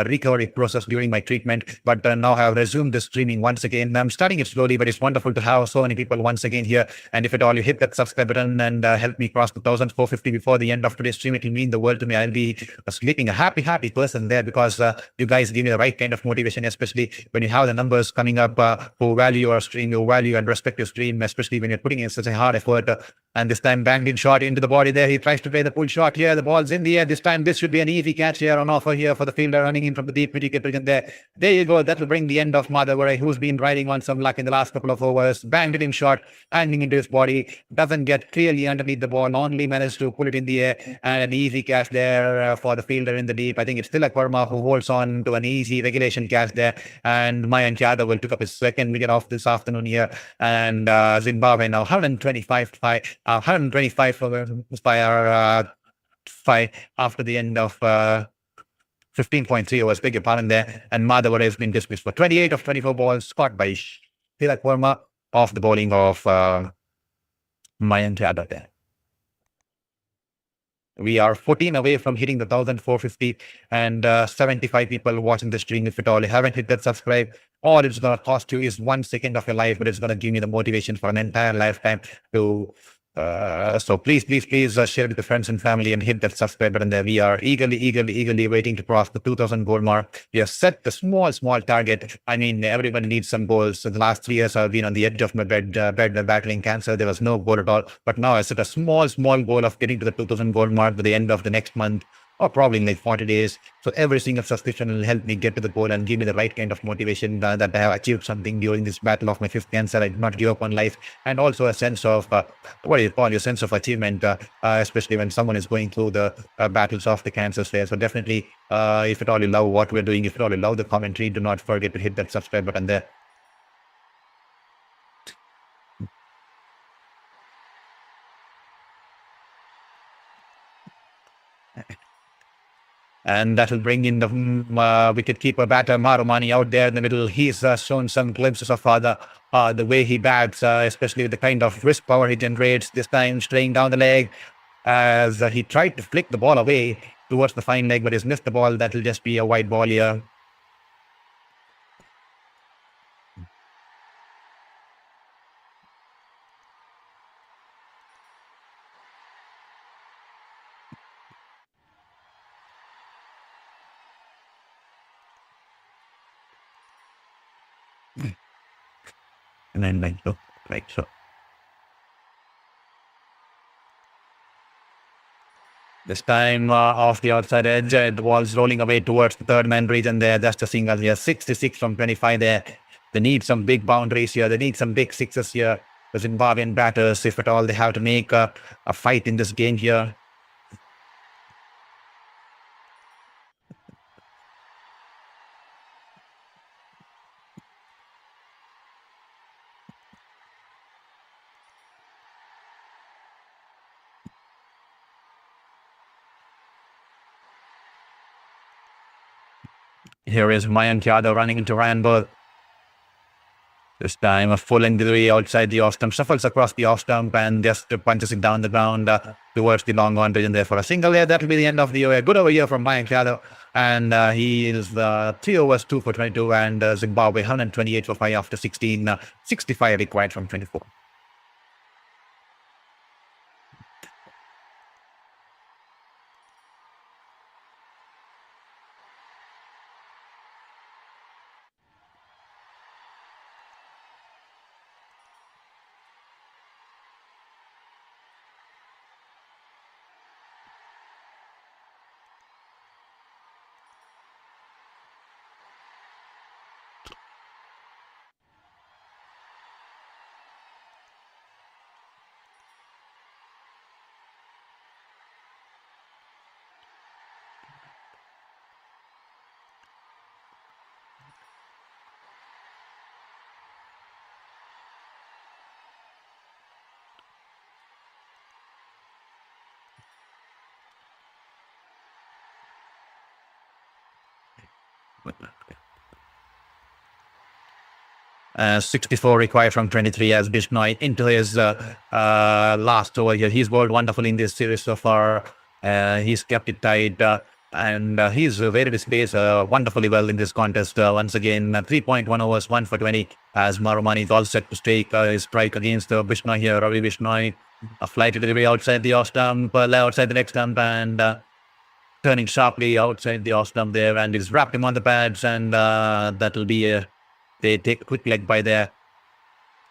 recovery process during my treatment, but now I have resumed the streaming once again. I'm starting it slowly, but it's wonderful to have so many people once again here. And if at all you hit that subscribe button and help me cross the 1,450 before the end of today's stream, it will mean the world to me. I'll be sleeping a happy person there, because you guys give me the right kind of motivation, especially when you have the numbers coming up who value your stream, who value and respect your stream, especially when you're putting in such a hard effort. And this time banged in shot into the body there. He tries to play the pull shot here. The ball's in the air. This time this should be an easy catch here on offer here for the fielder running in from the deep wicket region there. There you go. That will bring the end of Madhavare, who's been riding on some luck in the last couple of overs. Banged it in shot, hanging into his body. Doesn't get clearly underneath the ball. Only managed to pull it in the air. And an easy catch there for the fielder in the deep. I think it's Tilak Verma who holds on to an easy regulation catch there. And Mayank Yadav will pick up his second wicket off this afternoon here. And Zimbabwe now 125 for the Spire fight after the end of 15.3 overs, beg your pardon there. And Madhavare has been dismissed for 28 of 24 balls, caught by Tilak Verma off the bowling of Mayank Yadav there. We are 14 away from hitting the 1,450, and 75 people watching the stream. If at all you haven't hit that subscribe, all it's going to cost you is 1 second of your life, but it's going to give you the motivation for an entire lifetime to So please share with the friends and family and hit that subscribe button there. We are eagerly waiting to cross the 2,000 goal mark. We have set the small target. I mean, everybody needs some goals. So the last 3 years I've been on the edge of my bed battling cancer. There was no goal at all. But now I set a small goal of getting to the 2,000 goal mark by the end of the next month, or probably in like 40 days. So every single subscription will help me get to the goal and give me the right kind of motivation that I have achieved something during this battle of my fifth cancer. I did not give up on life, and also a sense of what do you call your sense of achievement, especially when someone is going through the battles of the cancer sphere. So definitely, if at all you love what we're doing, if at all you love the commentary, do not forget to hit that subscribe button there. And that will bring in the wicketkeeper batter Marumani out there in the middle. He's shown some glimpses of the way he bats, especially with the kind of wrist power he generates. This time straying down the leg as he tried to flick the ball away towards the fine leg, but he's missed the ball. That will just be a white ball here. And then like so. This time off the outside edge, the ball's rolling away towards the third man region there. That's a single here. 66 from 25 there. They need some big boundaries here. They need some big sixes here. The Zimbabwean batters, if at all, they have to make a fight in this game here. Here is Mayank Yadav running into Ryan Bird. This time a full delivery outside the off stump, shuffles across the off stump and just punches it down the ground towards the long on region there for a single. Yeah, that will be the end of the over. Good over here from Mayank Yadav. And he is 3 overs, 2 for 22, and Zimbabwe 128 for 5 after 16, 65 required from 24. Uh, 64 required from 23 as Bishnoi into his last over here. He's bowled wonderfully in this series so far. He's kept it tight and he's varied his pace wonderfully well in this contest. Once again, 3.1 overs, 1 for 20 as Marumani is all set to stake his strike against Bishnoi here. Ravi Bishnoi, a flight delivery outside the off stump, outside the next stump, and turning sharply outside the off stump there, and he's wrapped him on the pads, and that will be they take a quick leg by there.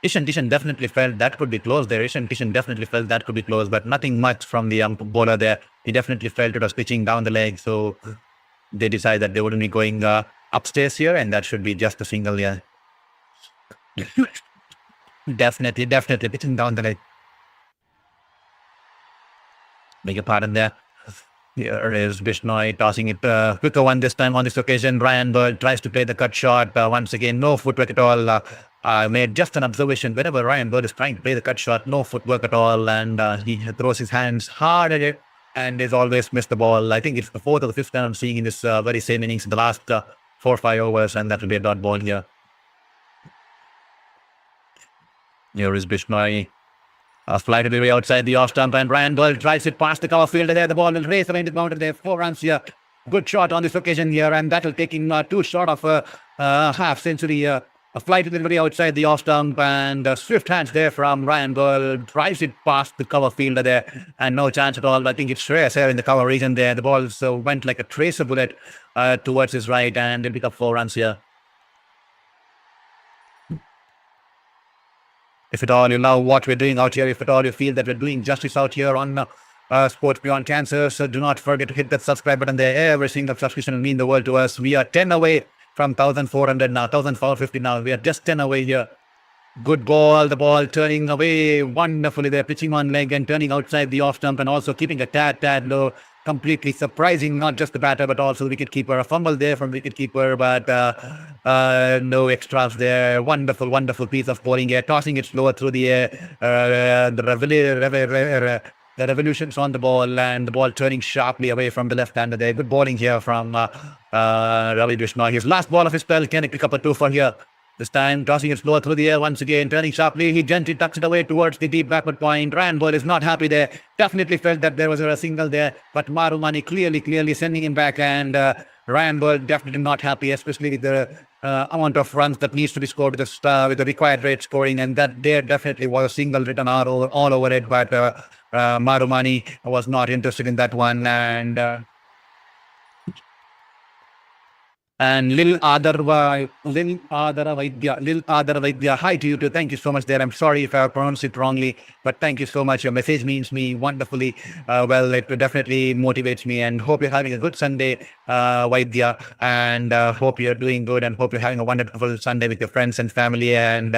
Ishan Kishan definitely felt that could be close there. Ishan Kishan definitely felt that could be close, but nothing much from the bowler there. He definitely felt it was pitching down the leg, so they decided that they wouldn't be going upstairs here, and that should be just a single here. Definitely pitching down the leg. Beg your pardon there. Here is Bishnoi tossing it quicker one this time on this occasion. Ryan Bird tries to play the cut shot. Once again, no footwork at all. I made just an observation. Whenever Ryan Bird is trying to play the cut shot, no footwork at all. And he throws his hands hard at it and has always missed the ball. I think it's the 4th or the 5th time I'm seeing in this very same innings in the last 4 or 5 overs. And that will be a dot ball here. Here is Bishnoi. A flight delivery outside the off stump, and Ryan Bird drives it past the cover fielder there. The ball will race around the mountain there. 4 runs here. Good shot on this occasion here, and that will take him too short of a half century here. A flight delivery outside the off stump and a swift hands there from Ryan Ball. Drives it past the cover fielder there and no chance at all. I think it's Shreyas Iyer in the cover region there. The ball went like a tracer bullet towards his right and he'll pick up 4 runs here. If at all you love what we're doing out here, if at all you feel that we're doing justice out here on Sports Beyond Cancer, so do not forget to hit that subscribe button there. Every single subscription will mean the world to us. We are 10 away from 1,400 now, 1,450 now. We are just 10 away here. Good ball, the ball turning away wonderfully there, pitching on leg and turning outside the off stump and also keeping a tad low. Completely surprising, not just the batter, but also the wicketkeeper. A fumble there from wicketkeeper, but no extras there. Wonderful piece of bowling here, tossing it slower through the air. The revolutions on the ball and the ball turning sharply away from the left-hander there. Good bowling here from Ravi Krishna. His last ball of his spell. Can he pick up a 2 for here? This time, tossing it slower through the air once again, turning sharply. He gently tucks it away towards the deep backward point. Ryan Ball is not happy there. Definitely felt that there was a single there. But Marumani clearly sending him back. And Ryan Ball definitely not happy, especially with the amount of runs that needs to be scored with the required rate scoring. And that there definitely was a single written all over it. But Marumani was not interested in that one. And Lil Adar Vaidya, hi to you too. Thank you so much there. I'm sorry if I pronounced it wrongly, but thank you so much. Your message means me wonderfully. Well, it definitely motivates me and hope you're having a good Sunday, Vaidya. And hope you're doing good and hope you're having a wonderful Sunday with your friends and family. And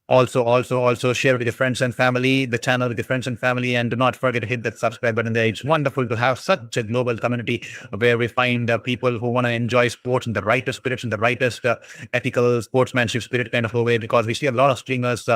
also share with your friends and family, the channel with your friends and family, and do not forget to hit that subscribe button there. It's wonderful to have such a global community where we find people who want to enjoy sports in the rightest spirits, in the rightest ethical sportsmanship spirit kind of a way, because we see a lot of streamers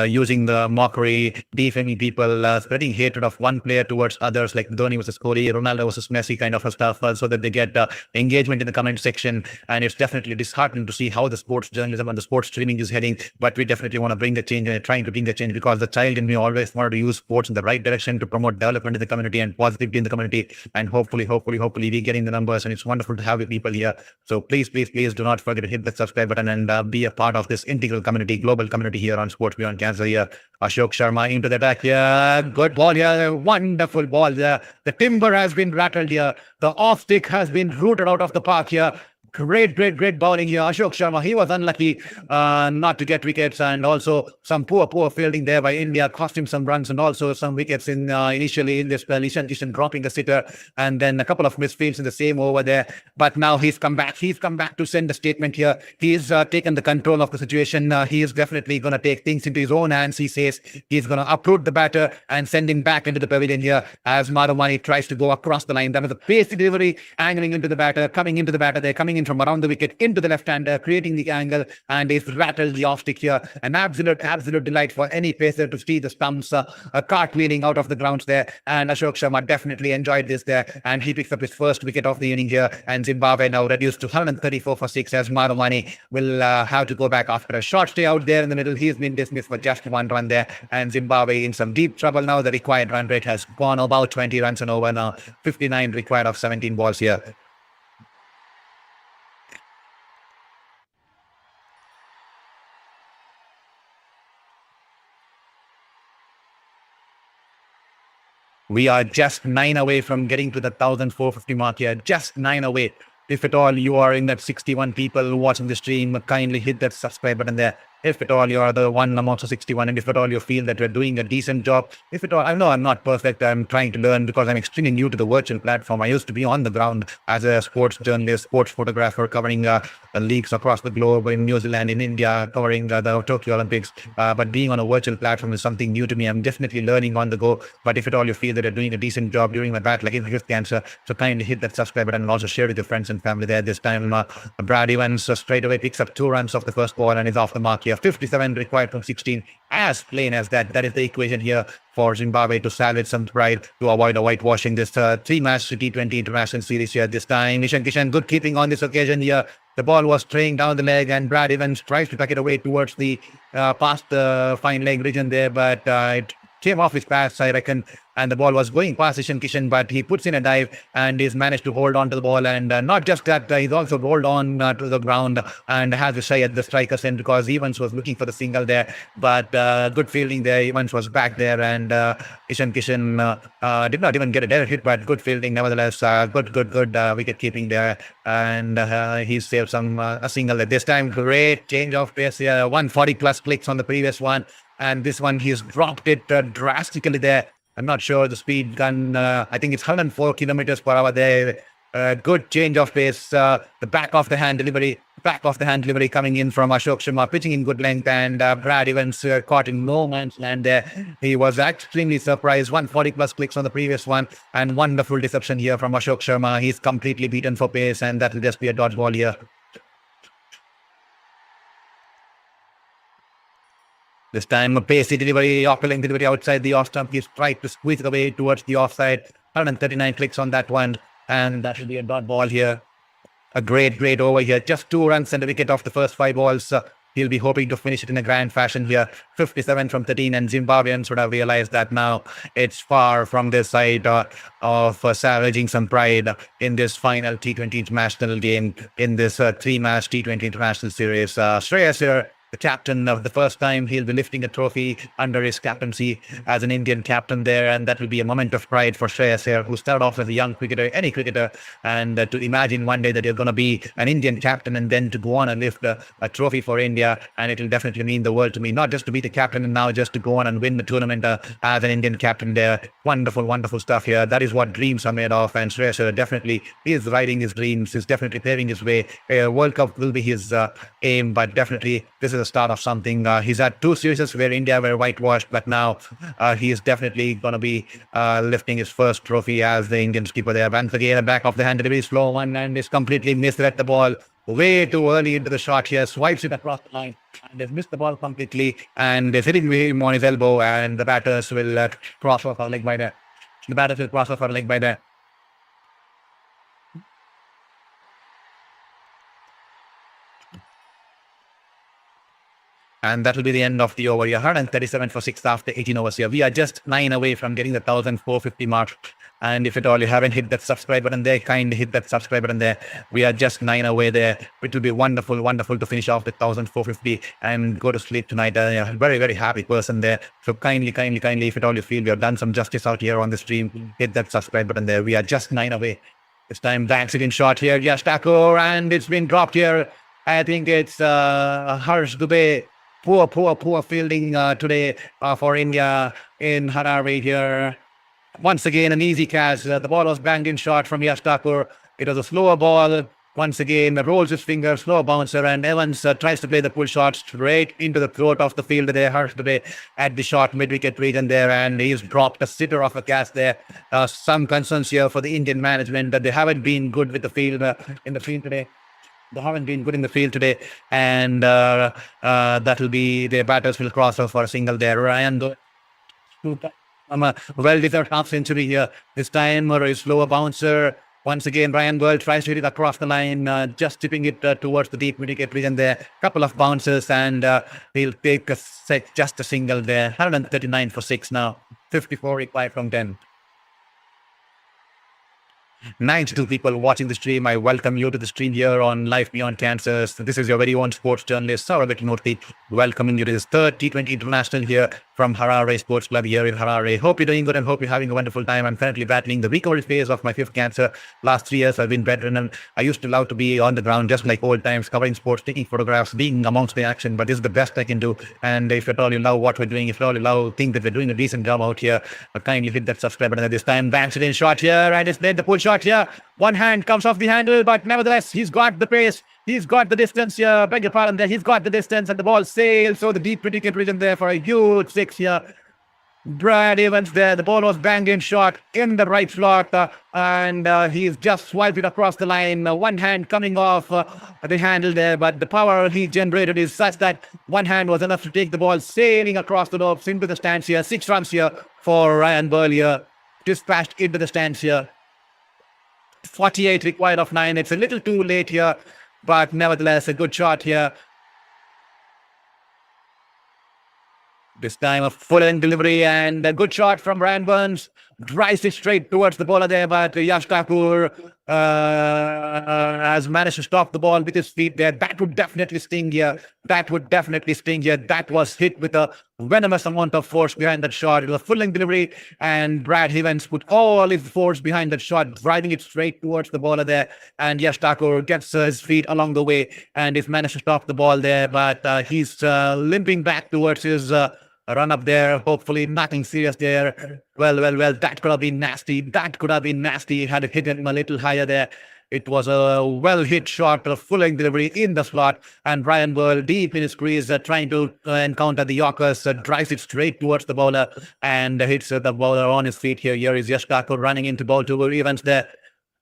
using the mockery, defaming people, spreading hatred of one player towards others, like Dhoni versus Kohli, Ronaldo versus Messi kind of stuff, so that they get engagement in the comment section. And it's definitely disheartening to see how the sports journalism and the sports streaming is heading, but we definitely want to bring the change and trying to bring the change, because the child in me always wanted to use sports in the right direction to promote development in the community and positivity in the community. And hopefully we getting the numbers, and it's wonderful to have you people here. So please do not forget to hit the subscribe button and be a part of this integral community, global community here on Sports Beyond Cancer here. Ashok Sharma into the attack here. Good ball here. Wonderful ball there. The timber has been rattled here. The off stick has been rooted out of the park here. Great bowling here. Ashok Sharma, he was unlucky not to get wickets, and also some poor fielding there by India cost him some runs and also some wickets initially in this spell. Ishan Kishan dropping the sitter and then a couple of misfields in the same over there. But now he's come back. He's come back to send a statement here. He's taken the control of the situation. He is definitely going to take things into his own hands. He says he's going to uproot the batter and send him back into the pavilion here as Marumani tries to go across the line. That was a pacey delivery, angling into the batter, coming into the batter there, coming in from around the wicket into the left-hander, creating the angle, and he's rattled the off-stick here. An absolute delight for any pacer to see the stumps cartwheeling out of the grounds there. And Ashok Sharma definitely enjoyed this there, and he picks up his first wicket of the inning here. And Zimbabwe now reduced to 134 for 6 as Marumani will have to go back after a short stay out there in the middle. He's been dismissed for just 1 run there, and Zimbabwe in some deep trouble now. The required run rate has gone about 20 runs and over now. 59 required of 17 balls here. We are just 9 away from getting to the 1,450 mark here. Just 9 away. If at all you are in that 61 people watching the stream, kindly hit that subscribe button there. If at all you are the one amongst the 61, and if at all you feel that we're doing a decent job, if at all, I know I'm not perfect, I'm trying to learn because I'm extremely new to the virtual platform. I used to be on the ground as a sports journalist, sports photographer, covering leagues across the globe, in New Zealand, in India, covering the Tokyo Olympics. But being on a virtual platform is something new to me. I'm definitely learning on the go. But if at all you feel that you're doing a decent job during my battle against cancer, so kindly hit that subscribe button and also share with your friends and family there. This time, Brad Evans straight away picks up 2 runs off the first ball and is off the mark here. 57 required from 16. As plain as that. That is the equation here for Zimbabwe to salvage some pride, to avoid a whitewashing this 3-match T20 international series here this time. Ishan Kishan, good keeping on this occasion here. The ball was straying down the leg and Brad Evans tries to tuck it away towards the past the fine leg region there, but it came off his pass, I reckon, and the ball was going past Ishan Kishan, but he puts in a dive and he's managed to hold on to the ball. And not just that, he's also rolled on to the ground and has a shy at the striker's end, because Evans was looking for the single there. But good fielding there. Evans was back there, and Ishan Kishan did not even get a direct hit, but good fielding nevertheless. Good wicket keeping there, and he saved a single at this time. Great change of pace here. 140 plus clicks on the previous one, and this one he's dropped it drastically there. I'm not sure the speed gun. I think it's 104 kilometers per hour there. Good change of pace. The back of the hand delivery coming in from Ashok Sharma, pitching in good length, and Brad Evans caught in no man's land there. He was extremely surprised. 140 plus clicks on the previous one, and wonderful deception here from Ashok Sharma. He's completely beaten for pace, and that will just be a dodgeball here. This time, a pacey delivery, opulent delivery outside the off stump. He's tried to squeeze it away towards the offside. 139 clicks on that one, and that will be a dot ball here. A great over here. Just 2 runs and a wicket off the first 5 balls. He'll be hoping to finish it in a grand fashion here. 57 from 13, and Zimbabweans would have realized that now it's far from this side of salvaging some pride in this final T20 international game, in this 3-match T20 international series. Shreyas Iyer, the captain, of the first time he'll be lifting a trophy under his captaincy as an Indian captain there, and that will be a moment of pride for Shreyas Iyer, who started off as a young cricketer, any cricketer, and to imagine one day that you're going to be an Indian captain and then to go on and lift a trophy for India, and it will definitely mean the world to me, not just to be the captain and now just to go on and win the tournament as an Indian captain there. Wonderful stuff here. That is what dreams are made of, and Shreyas Iyer definitely is riding his dreams. He's definitely paving his way. World Cup will be his aim, but definitely this is a start of something. He's had 2 series where India were whitewashed, but now he is definitely going to be lifting his first trophy as the Indian skipper there. Once again, a back of the hand, a very slow one, and is completely misread the ball way too early into the shot here. Swipes it across the line, and has missed the ball completely, and is hitting him on his elbow, and the batters will cross off our leg by there. And that will be the end of the over here. 137 for 6 after 18 overs here. We are just 9 away from getting the 1,450 mark. And if at all you haven't hit that subscribe button there, kindly hit that subscribe button there. We are just 9 away there. It will be wonderful to finish off the 1,450 and go to sleep tonight. Very happy person there. So kindly, if at all you feel we have done some justice out here on the stream, hit that subscribe button there. We are just 9 away. This time banks it in short here. Yes, Thakur, and it's been dropped here. I think it's Harsh Dubey. Poor fielding today for India in Harare here. Once again, an easy catch. The ball was banged in short from Yash Thakur. It was a slower ball. Once again, rolls his finger, slow bouncer, and Evans tries to play the pull shot straight into the throat of the fielder there, Harsh Dubey, at the short mid-wicket region there, and he's dropped a sitter of a catch there. Some concerns here for the Indian management that they haven't been good with the field in the field today. They haven't been good in the field today, and that will be their batters will cross off for a single there. Ryan, well-deserved half century here. This time, a slower bouncer. Once again, Ryan World tries to hit it across the line, just tipping it towards the deep mid-wicket region there. Couple of bounces, and he'll take just a single there. 139 for 6 now. 54 required from 10. 92 people watching the stream. I welcome you to the stream here on Life Beyond Cancer. This is your very own sports journalist, Saurabh Murthy, welcoming you to this 3rd T20 International here from Harare Sports Club here in Harare. Hope you're doing good and hope you're having a wonderful time. I'm currently battling the recovery phase of my 5th cancer. Last 3 years I've been bedridden. I used to love to be on the ground just like old times, covering sports, taking photographs, being amongst the action, but this is the best I can do. And if at all you love what we're doing, if at all you think that we're doing a decent job out here, kindly hit that subscribe button at this time. Banks it in short here, and it's made the pull shot here. One hand comes off the handle, but nevertheless, he's got the pace. He's got the distance here. Beg your pardon there. He's got the distance, and the ball sails. So the deep cricket region there for a huge 6 here. Brad Evans there. The ball was banged in short in the right slot, and he's just swiped it across the line. One hand coming off the handle there, but the power he generated is such that one hand was enough to take the ball sailing across the ropes into the stands here. 6 runs here for Ryan Burl here. Dispatched into the stands here. 48 required of 9. It's a little too late here, but nevertheless, a good shot here. This time a full-length delivery and a good shot from Ryan Burns. Drives it straight towards the bowler there, but Yash Thakur has managed to stop the ball with his feet there. That would definitely sting here. That would definitely sting here. That was hit with a venomous amount of force behind that shot. It was a full-length delivery, and Brad Evans put all his force behind that shot, driving it straight towards the bowler there. And Yash Thakur gets his feet along the way, and he's managed to stop the ball there, but he's limping back towards his run up there. Hopefully nothing serious there. Well. That could have been nasty. That could have been nasty. Had it hit him a little higher there. It was a well-hit shot, a full-length delivery in the slot, and Brian Burl deep in his crease, trying to encounter the Yorkers, drives it straight towards the bowler and hits the bowler on his feet here. Here is Yash Thakur running into ball to Evans there.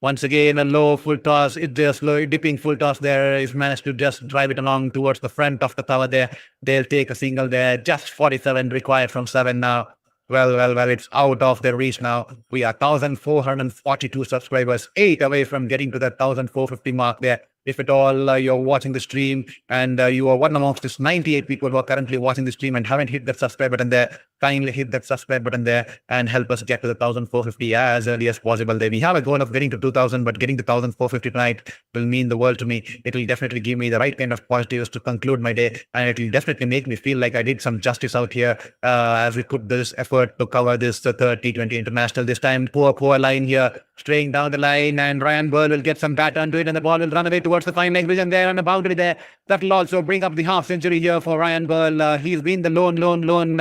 Once again, a low full toss. It's a slow dipping full toss there. He's managed to just drive it along towards the front of the tower there. They'll take a single there. Just 47 required from 7 now. Well, it's out of their reach now. We are 1,442 subscribers, 8 away from getting to that 1,450 mark there. If at all you're watching the stream and you are one amongst this 98 people who are currently watching the stream and haven't hit that subscribe button there, kindly hit that subscribe button there and help us get to the 1,450 as early as possible. There we have a goal of getting to 2,000, but getting to 1,450 tonight will mean the world to me. It will definitely give me the right kind of positives to conclude my day, and it will definitely make me feel like I did some justice out here as we put this effort to cover this third T20 international. This time, poor line here, straying down the line, and Ryan Burl will get some bat onto it, and the ball will run away towards the fine leg vision there on the boundary there. That will also bring up the half century here for Ryan Burl. He's been the lone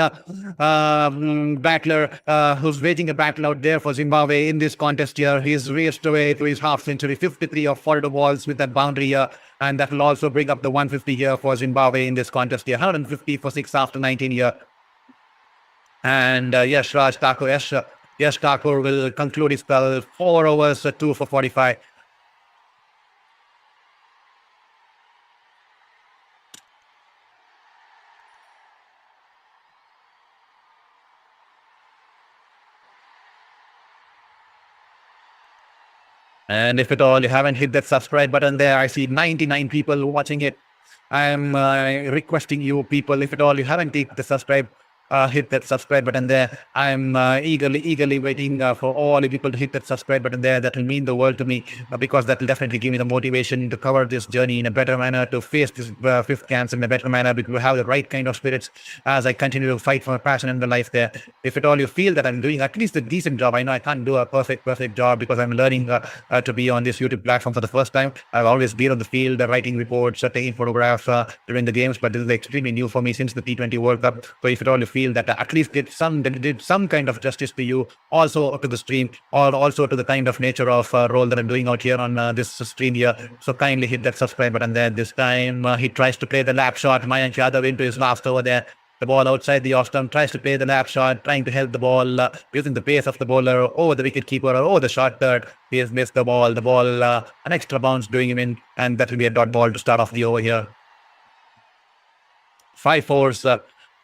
battler who's waging a battle out there for Zimbabwe in this contest here. He's raced away to his half century, 53 of 42 balls with that boundary here, and that will also bring up the 150 here for Zimbabwe in this contest here. 150 for 6 after 19 here. And Yash Thakur will conclude his spell. 4 overs, 2 for 45. And if at all you haven't hit that subscribe button there, I see 99 people watching it. I'm requesting you people, if at all you haven't hit the subscribe, hit that subscribe button there. I'm eagerly waiting for all the people to hit that subscribe button there. That will mean the world to me because that will definitely give me the motivation to cover this journey in a better manner, to face this fifth cancer in a better manner, because we have the right kind of spirits as I continue to fight for my passion in the life there. If at all you feel that I'm doing at least a decent job, I know I can't do a perfect job because I'm learning to be on this YouTube platform for the first time. I've always been on the field, writing reports, taking photographs during the games, but this is extremely new for me since the T20 World Cup. So if at all you feel that at least did some kind of justice to you, also to the stream, or also to the kind of nature of role that I'm doing out here on this stream here, so kindly hit that subscribe button there. This time he tries to play the lap shot. Mayank Yadav into his last over there. The ball outside the off stump, tries to play the lap shot, trying to help the ball using the pace of the bowler over the wicket keeper or over the short third. He has missed the ball. The ball, an extra bounce doing him in, and that will be a dot ball to start off the over here. 5 fours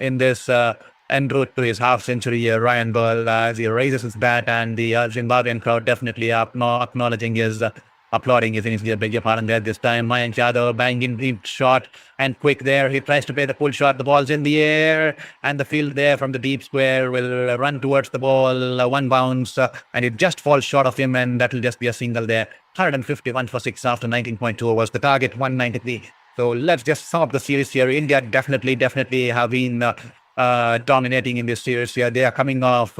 in this en route to his half century here, Ryan Burl, as he raises his bat, and the Zimbabwean crowd definitely acknowledging his applauding his innings. Beg your pardon there. This time Mayank Yadav banging deep shot and quick there. He tries to play the pull shot. The ball's in the air, and the field there from the deep square will run towards the ball. One bounce, and it just falls short of him, and that will just be a single there. 151 for 6 after 19.2 overs. The target 193. So let's just sum up the series here. India definitely have been dominating in this series here. They are coming off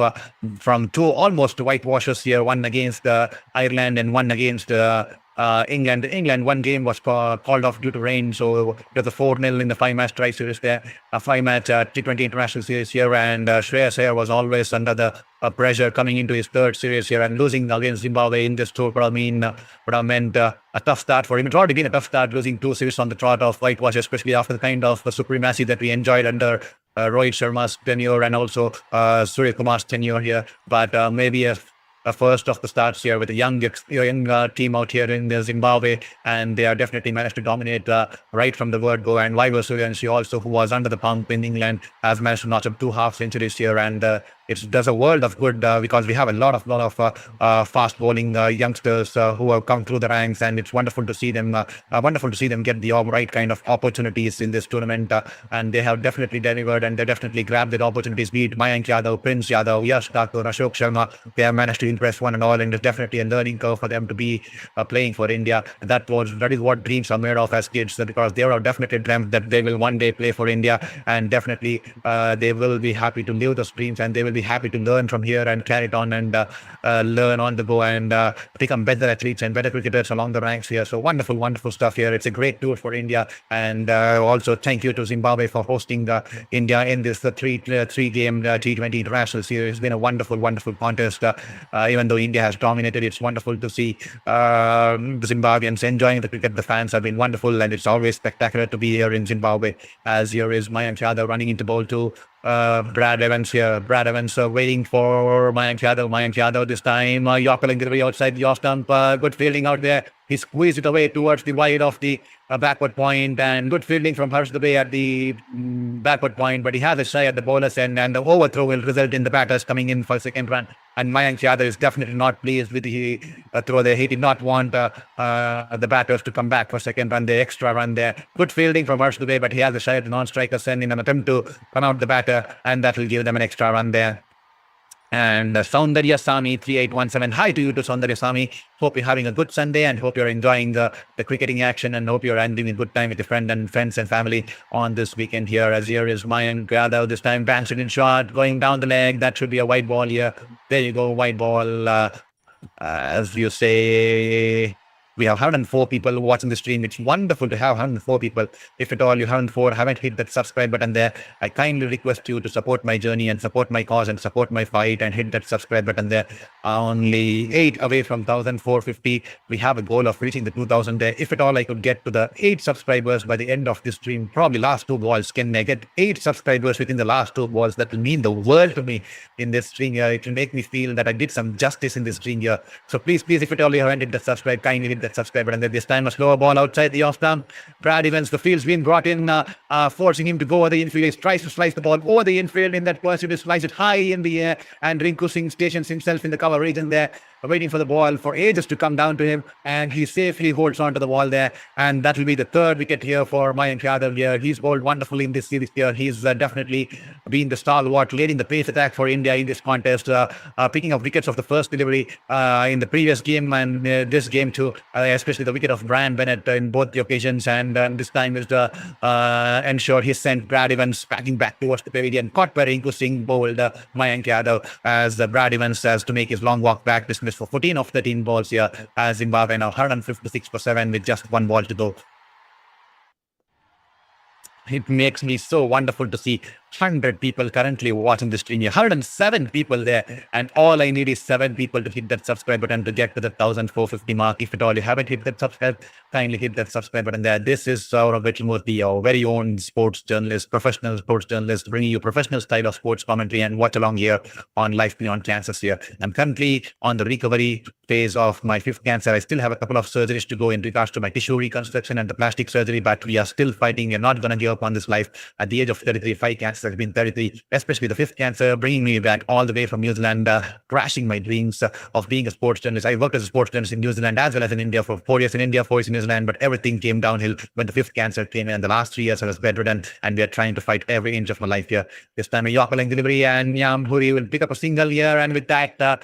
from 2 almost whitewashes here, one against Ireland and one against England. England, one game was called off due to rain, so it was a 4-0 in the 5-match try series there, a 5-match T20 international series here, and Shreyas Iyer was always under the pressure coming into his third series here, and losing against Zimbabwe in this tour would have meant a tough start for him. It's already been a tough start, losing 2 series on the trot of whitewash, especially after the kind of supremacy that we enjoyed under Rohit Sharma's tenure and also Surya Kumar's tenure here. But maybe a first of the starts here with a young team out here in Zimbabwe, and they are definitely managed to dominate right from the word go. And Suryanshi also, who was under the pump in England, has managed to notch up 2 half centuries here, and it does a world of good because we have a lot of fast bowling youngsters who have come through the ranks, and it's wonderful to see them get the right kind of opportunities in this tournament, and they have definitely delivered, and they definitely grabbed the opportunities. Be it Mayank Yadav, Prince Yadav, Yash Thakur, Ashok Sharma, they have managed to impress one and all, and it's definitely a learning curve for them to be playing for India. That is what dreams are made of as kids, because they are definitely dreamt that they will one day play for India, and definitely they will be happy to live those dreams, and they will be happy to learn from here and carry it on, and learn on the go, and become better athletes and better cricketers along the ranks here. So wonderful stuff here. It's a great tour for India, and also thank you to Zimbabwe for hosting India in this three-game T20 international series. It's been a wonderful contest. Even though India has dominated, it's wonderful to see the Zimbabweans enjoying the cricket. The fans have been wonderful, and it's always spectacular to be here in Zimbabwe. As here is Mayank Yadav running into bowl to Brad Evans here. Brad Evans waiting for Mayank Yadav. Mayank Yadav this time yorking delivery outside the off stump. Good fielding out there. He squeezed it away towards the wide of the backward point, and good fielding from Harsh Dubey at the backward point, but he has a shy at the bowler's end, and the overthrow will result in the batters coming in for second run. And Mayank Yadav is definitely not pleased with the throw there. He did not want the batters to come back for second run, the extra run there. Good fielding from Harsh Dubey, but he has a shy at the non-striker's end in an attempt to come out the batter, and that will give them an extra run there. And Soundarya Sami 3817. Hi to you to Soundarya Sami. Hope you're having a good Sunday, and hope you're enjoying the cricketing action, and hope you're ending a good time with your friends and family on this weekend here. As here is Mayank Yadav this time, banks it in short, going down the leg. That should be a white ball here. There you go, white ball. As you say, we have 104 people watching the stream. It's wonderful to have 104 people. If at all you haven't hit that subscribe button there, I kindly request you to support my journey and support my cause and support my fight, and hit that subscribe button there. Only 8 away from 1,450. We have a goal of reaching the 2,000 there. If at all I could get to the 8 subscribers by the end of this stream, probably last 2 balls, can I get 8 subscribers within the last 2 balls? That will mean the world to me in this stream here. It will make me feel that I did some justice in this stream here. So please, if at all you haven't hit the subscribe, kindly hit that subscribe button. This time a slower ball outside the off stump. Brad Evans, the field's been brought in, forcing him to go over the infield. He tries to slice the ball over the infield. In that pursuit, he slices it high in the air, and Rinku Singh stations himself in the cover region there, waiting for the ball for ages to come down to him, and he safely holds on to the ball there, and that will be the 3rd wicket here for Mayank Yadav here. He's bowled wonderfully in this series here. He's definitely been the stalwart, leading the pace attack for India in this contest, picking up wickets of the first delivery in the previous game and this game too, especially the wicket of Brian Bennett in both the occasions, and this time is ensured he sent Brad Evans packing back towards the pavilion, caught by Rinku Singh, bowled Mayank Yadav, as Brad Evans has to make his long walk back. This for 14 of 13 balls here, as Zimbabwe now 156 for 7 with just 1 ball to go. It makes me so wonderful to see 100 people currently watching this stream here. 107 people there, and all I need is 7 people to hit that subscribe button to get to the 1,450 mark. If at all you haven't hit that subscribe, kindly hit that subscribe button there. This is Saurav Vetlamurthy, our very own sports journalist, professional sports journalist, bringing you professional style of sports commentary and watch along here on Life Beyond Cancers here. I'm currently on the recovery phase of my 5th cancer. I still have a couple of surgeries to go in regards to my tissue reconstruction and the plastic surgery, but we are still fighting. We're not going to give up on this life. At the age of 33, 5 cancers has been 33, especially the 5th cancer, bringing me back all the way from New Zealand, crashing my dreams of being a sports journalist. I worked as a sports journalist in New Zealand as well as in India for 4 years in India, 4 years in New Zealand, but everything came downhill when the 5th cancer came in. And the last 3 years I was bedridden, and we are trying to fight every inch of my life here. This time a Watchalong delivery, and Yamhuri will pick up a single here, and with that,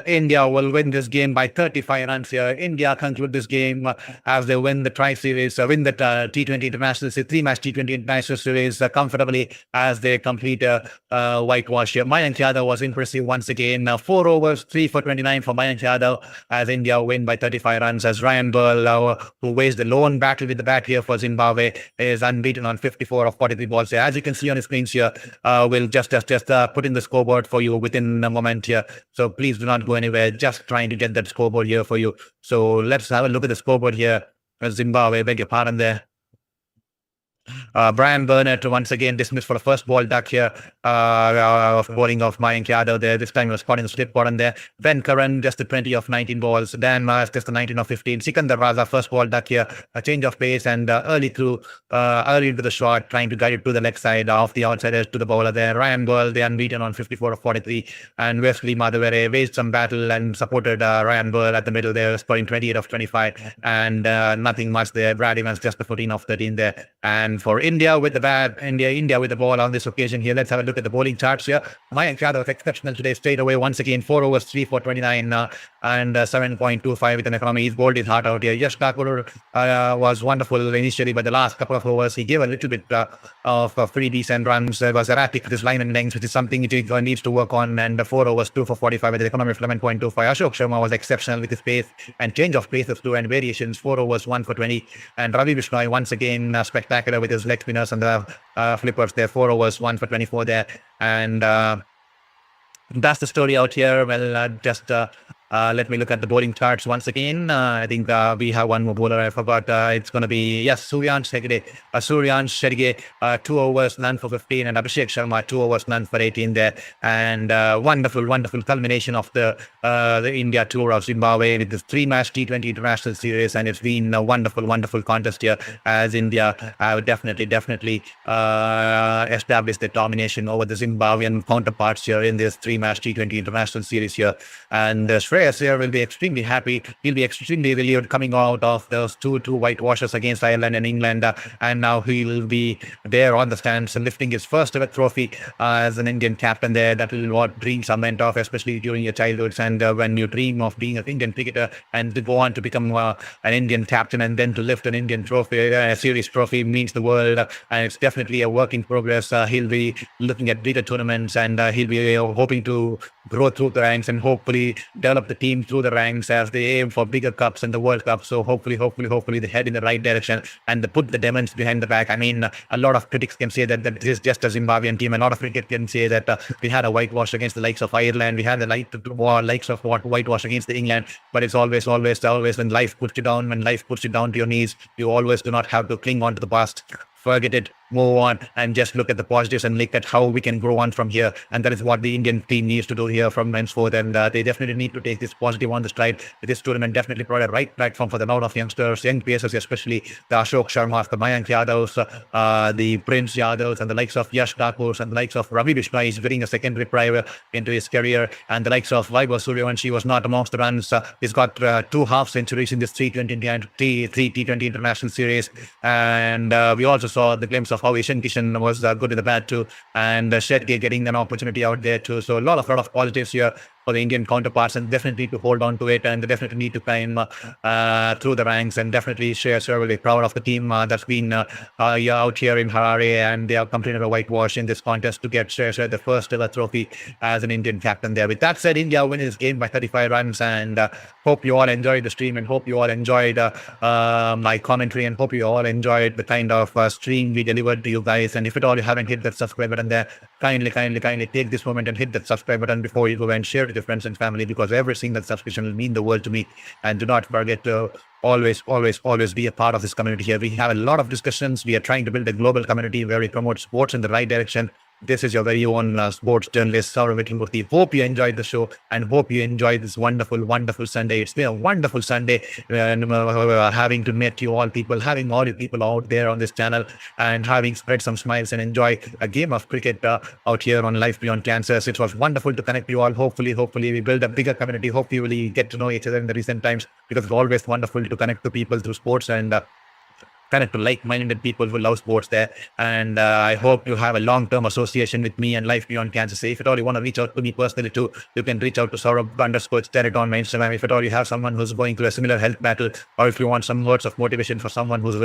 India will win this game by 35 runs here. India conclude this game as they win the tri-series, win the T20 International Series, 3-match T20 International Series comfortably as they complete whitewash here. Mayank Yadav was impressive once again. 4 overs, 3 for 29 for Mayank Yadav as India win by 35 runs, as Ryan Burl, who waged the lone battle with the bat here for Zimbabwe, is unbeaten on 54 of 43 balls here. As you can see on the screens here, we'll just put in the scoreboard for you within a moment here. So please do not go anywhere. Just trying to get that scoreboard here for you. So let's have a look at the scoreboard here. Zimbabwe, beg your pardon there. Brian Burnett once again dismissed for the first ball duck here of bowling of Mayank Yadav there. This time he was caught in the slip bottom there. Ben Curran just the 20 of 19 balls. Dan Mars just the 19 of 15. Sikandar Raza first ball duck here. A change of pace and early into the shot, trying to guide it to the leg side off the outside edge to the bowler there. Ryan Burl, the unbeaten on 54 of 43. And Wesley Madhavere waged some battle and supported Ryan Burl at the middle there, scoring 28 of 25. And nothing much there. Brad Evans just the 14 of 13 there. And for India with the bat, India with the ball on this occasion here. Let's have a look at the bowling charts here. Mayank Yadav exceptional today, straight away once again. 4 overs, 3 for 29 and 7.25 with an economy. He's bowled his heart out here. Yash Thakur was wonderful initially, but the last couple of overs he gave a little bit of pretty decent runs. Was erratic with his line and length, which is something he needs to work on. And 4 overs, 2 for 45 with an economy of 11.25. Ashok Sharma was exceptional with his pace and change of paces too and variations. 4 overs, 1 for 20. And Ravi Bishnoi once again spectacular with his leg spinners and the flippers there. 4 overs, 1 for 24 there. And that's the story out here. Well, just let me look at the bowling charts once again. I think we have one more bowler. I forgot. It's going to be, yes, Suryansh Sherige, 2 overs, none for 15. And Abhishek Sharma, 2 overs, none for 18 there. And wonderful culmination of the India tour of Zimbabwe with this 3-match T20 international series. And it's been a wonderful contest here, as India have definitely established their domination over the Zimbabwean counterparts here in this 3-match T20 international series here. And Shreyas Iyer will be extremely happy. He'll be extremely relieved coming out of those two whitewashes against Ireland and England. And now he'll be there on the stands and lifting his first ever trophy as an Indian captain there. That will what dreams are meant of, especially during your childhoods. And when you dream of being an Indian cricketer and to go on to become an Indian captain and then to lift an Indian trophy, a series trophy means the world. And it's definitely a work in progress. He'll be looking at bigger tournaments and he'll be hoping to grow through the ranks and hopefully develop the team through the ranks as they aim for bigger cups and the World Cup. So hopefully they head in the right direction and they put the demons behind the back. I mean, a lot of critics can say that this is just a Zimbabwean team. A lot of cricket can say that we had a whitewash against the likes of Ireland. We had the likes of whitewash against the England. But it's always when life puts you down, to your knees, you always do not have to cling on to the past. Forget it, move on, and just look at the positives and look at how we can grow on from here. And that is what the Indian team needs to do here from henceforth. And they definitely need to take this positive on the stride. This tournament definitely provided a right platform for the lot of youngsters, young pacers, especially the Ashok Sharmas, the Mayank Yadavs, the Prince Yadavs, and the likes of Yash Thakurs, and the likes of Ravi Bishnoi is getting a second reprieve into his career. And the likes of Vaibhav Suryavanshi was not amongst the runs. He's got 2 half centuries in this T20 international series. And we also saw the glimpse of how Ishan Kishan was good in the bat too, and Shetty getting an opportunity out there too. So a lot of positives here for the Indian counterparts, and definitely to hold on to it, and they definitely need to climb through the ranks. And definitely Shreyas Iyer will be proud of the team that's been out here in Harare, and they have completed a whitewash in this contest to get Shreyas Iyer the first ever trophy as an Indian captain there. With that said, India win this game by 35 runs, and hope you all enjoyed the stream, and hope you all enjoyed my commentary, and hope you all enjoyed the kind of stream we delivered to you guys. And if at all you haven't hit that subscribe button there, kindly take this moment and hit that subscribe button before you go and share it with your friends and family, because every single subscription will mean the world to me. And do not forget to always be a part of this community here. We have a lot of discussions. We are trying to build a global community where we promote sports in the right direction. This is your very own sports journalist, Saurav Murthy. Hope you enjoyed the show and hope you enjoyed this wonderful Sunday. It's been a wonderful Sunday having to meet you all people, having all you people out there on this channel, and having spread some smiles and enjoy a game of cricket out here on Life Beyond Cancer. So it was wonderful to connect you all. Hopefully we build a bigger community. Hopefully we get to know each other in the recent times, because it's always wonderful to connect to people through sports and connect to like-minded people who love sports there. And I hope you have a long-term association with me and Life Beyond Cancer. If at all you want to reach out to me personally too, you can reach out to Saurabh_Sterret on my Instagram. If at all you have someone who's going through a similar health battle, or if you want some words of motivation for someone who's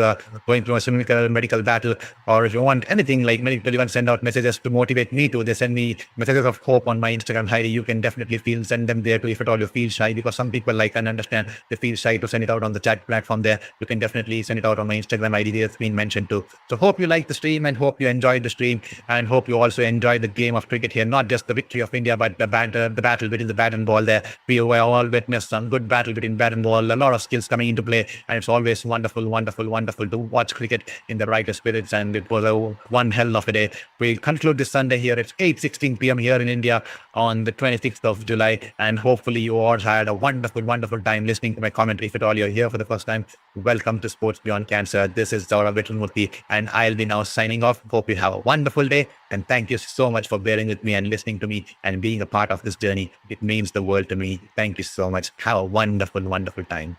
going through a similar medical battle, or if you want anything like medical, you can send out messages to motivate me too. They send me messages of hope on my Instagram. Heidi, you can definitely send them there too if at all you feel shy, because some people, like, I understand, they feel shy to send it out on the chat platform there. You can definitely send it out on my Instagram. Instagram ID that's been mentioned too. So hope you like the stream and hope you enjoyed the stream and hope you also enjoyed the game of cricket here. Not just the victory of India, but the battle between the bat and ball there. We were all witnessed some good battle between bat and ball, a lot of skills coming into play. And it's always wonderful to watch cricket in the right spirits. And it was one hell of a day. We'll conclude this Sunday here. It's 8:16 p.m. here in India on the 26th of July. And hopefully you all had a wonderful time listening to my commentary. If at all you're here for the first time, welcome to Sports Beyond Cancer. This is Zaura Vitranmurthy, and I'll be now signing off. Hope you have a wonderful day, and thank you so much for bearing with me and listening to me and being a part of this journey. It means the world to me. Thank you so much. Have a wonderful time.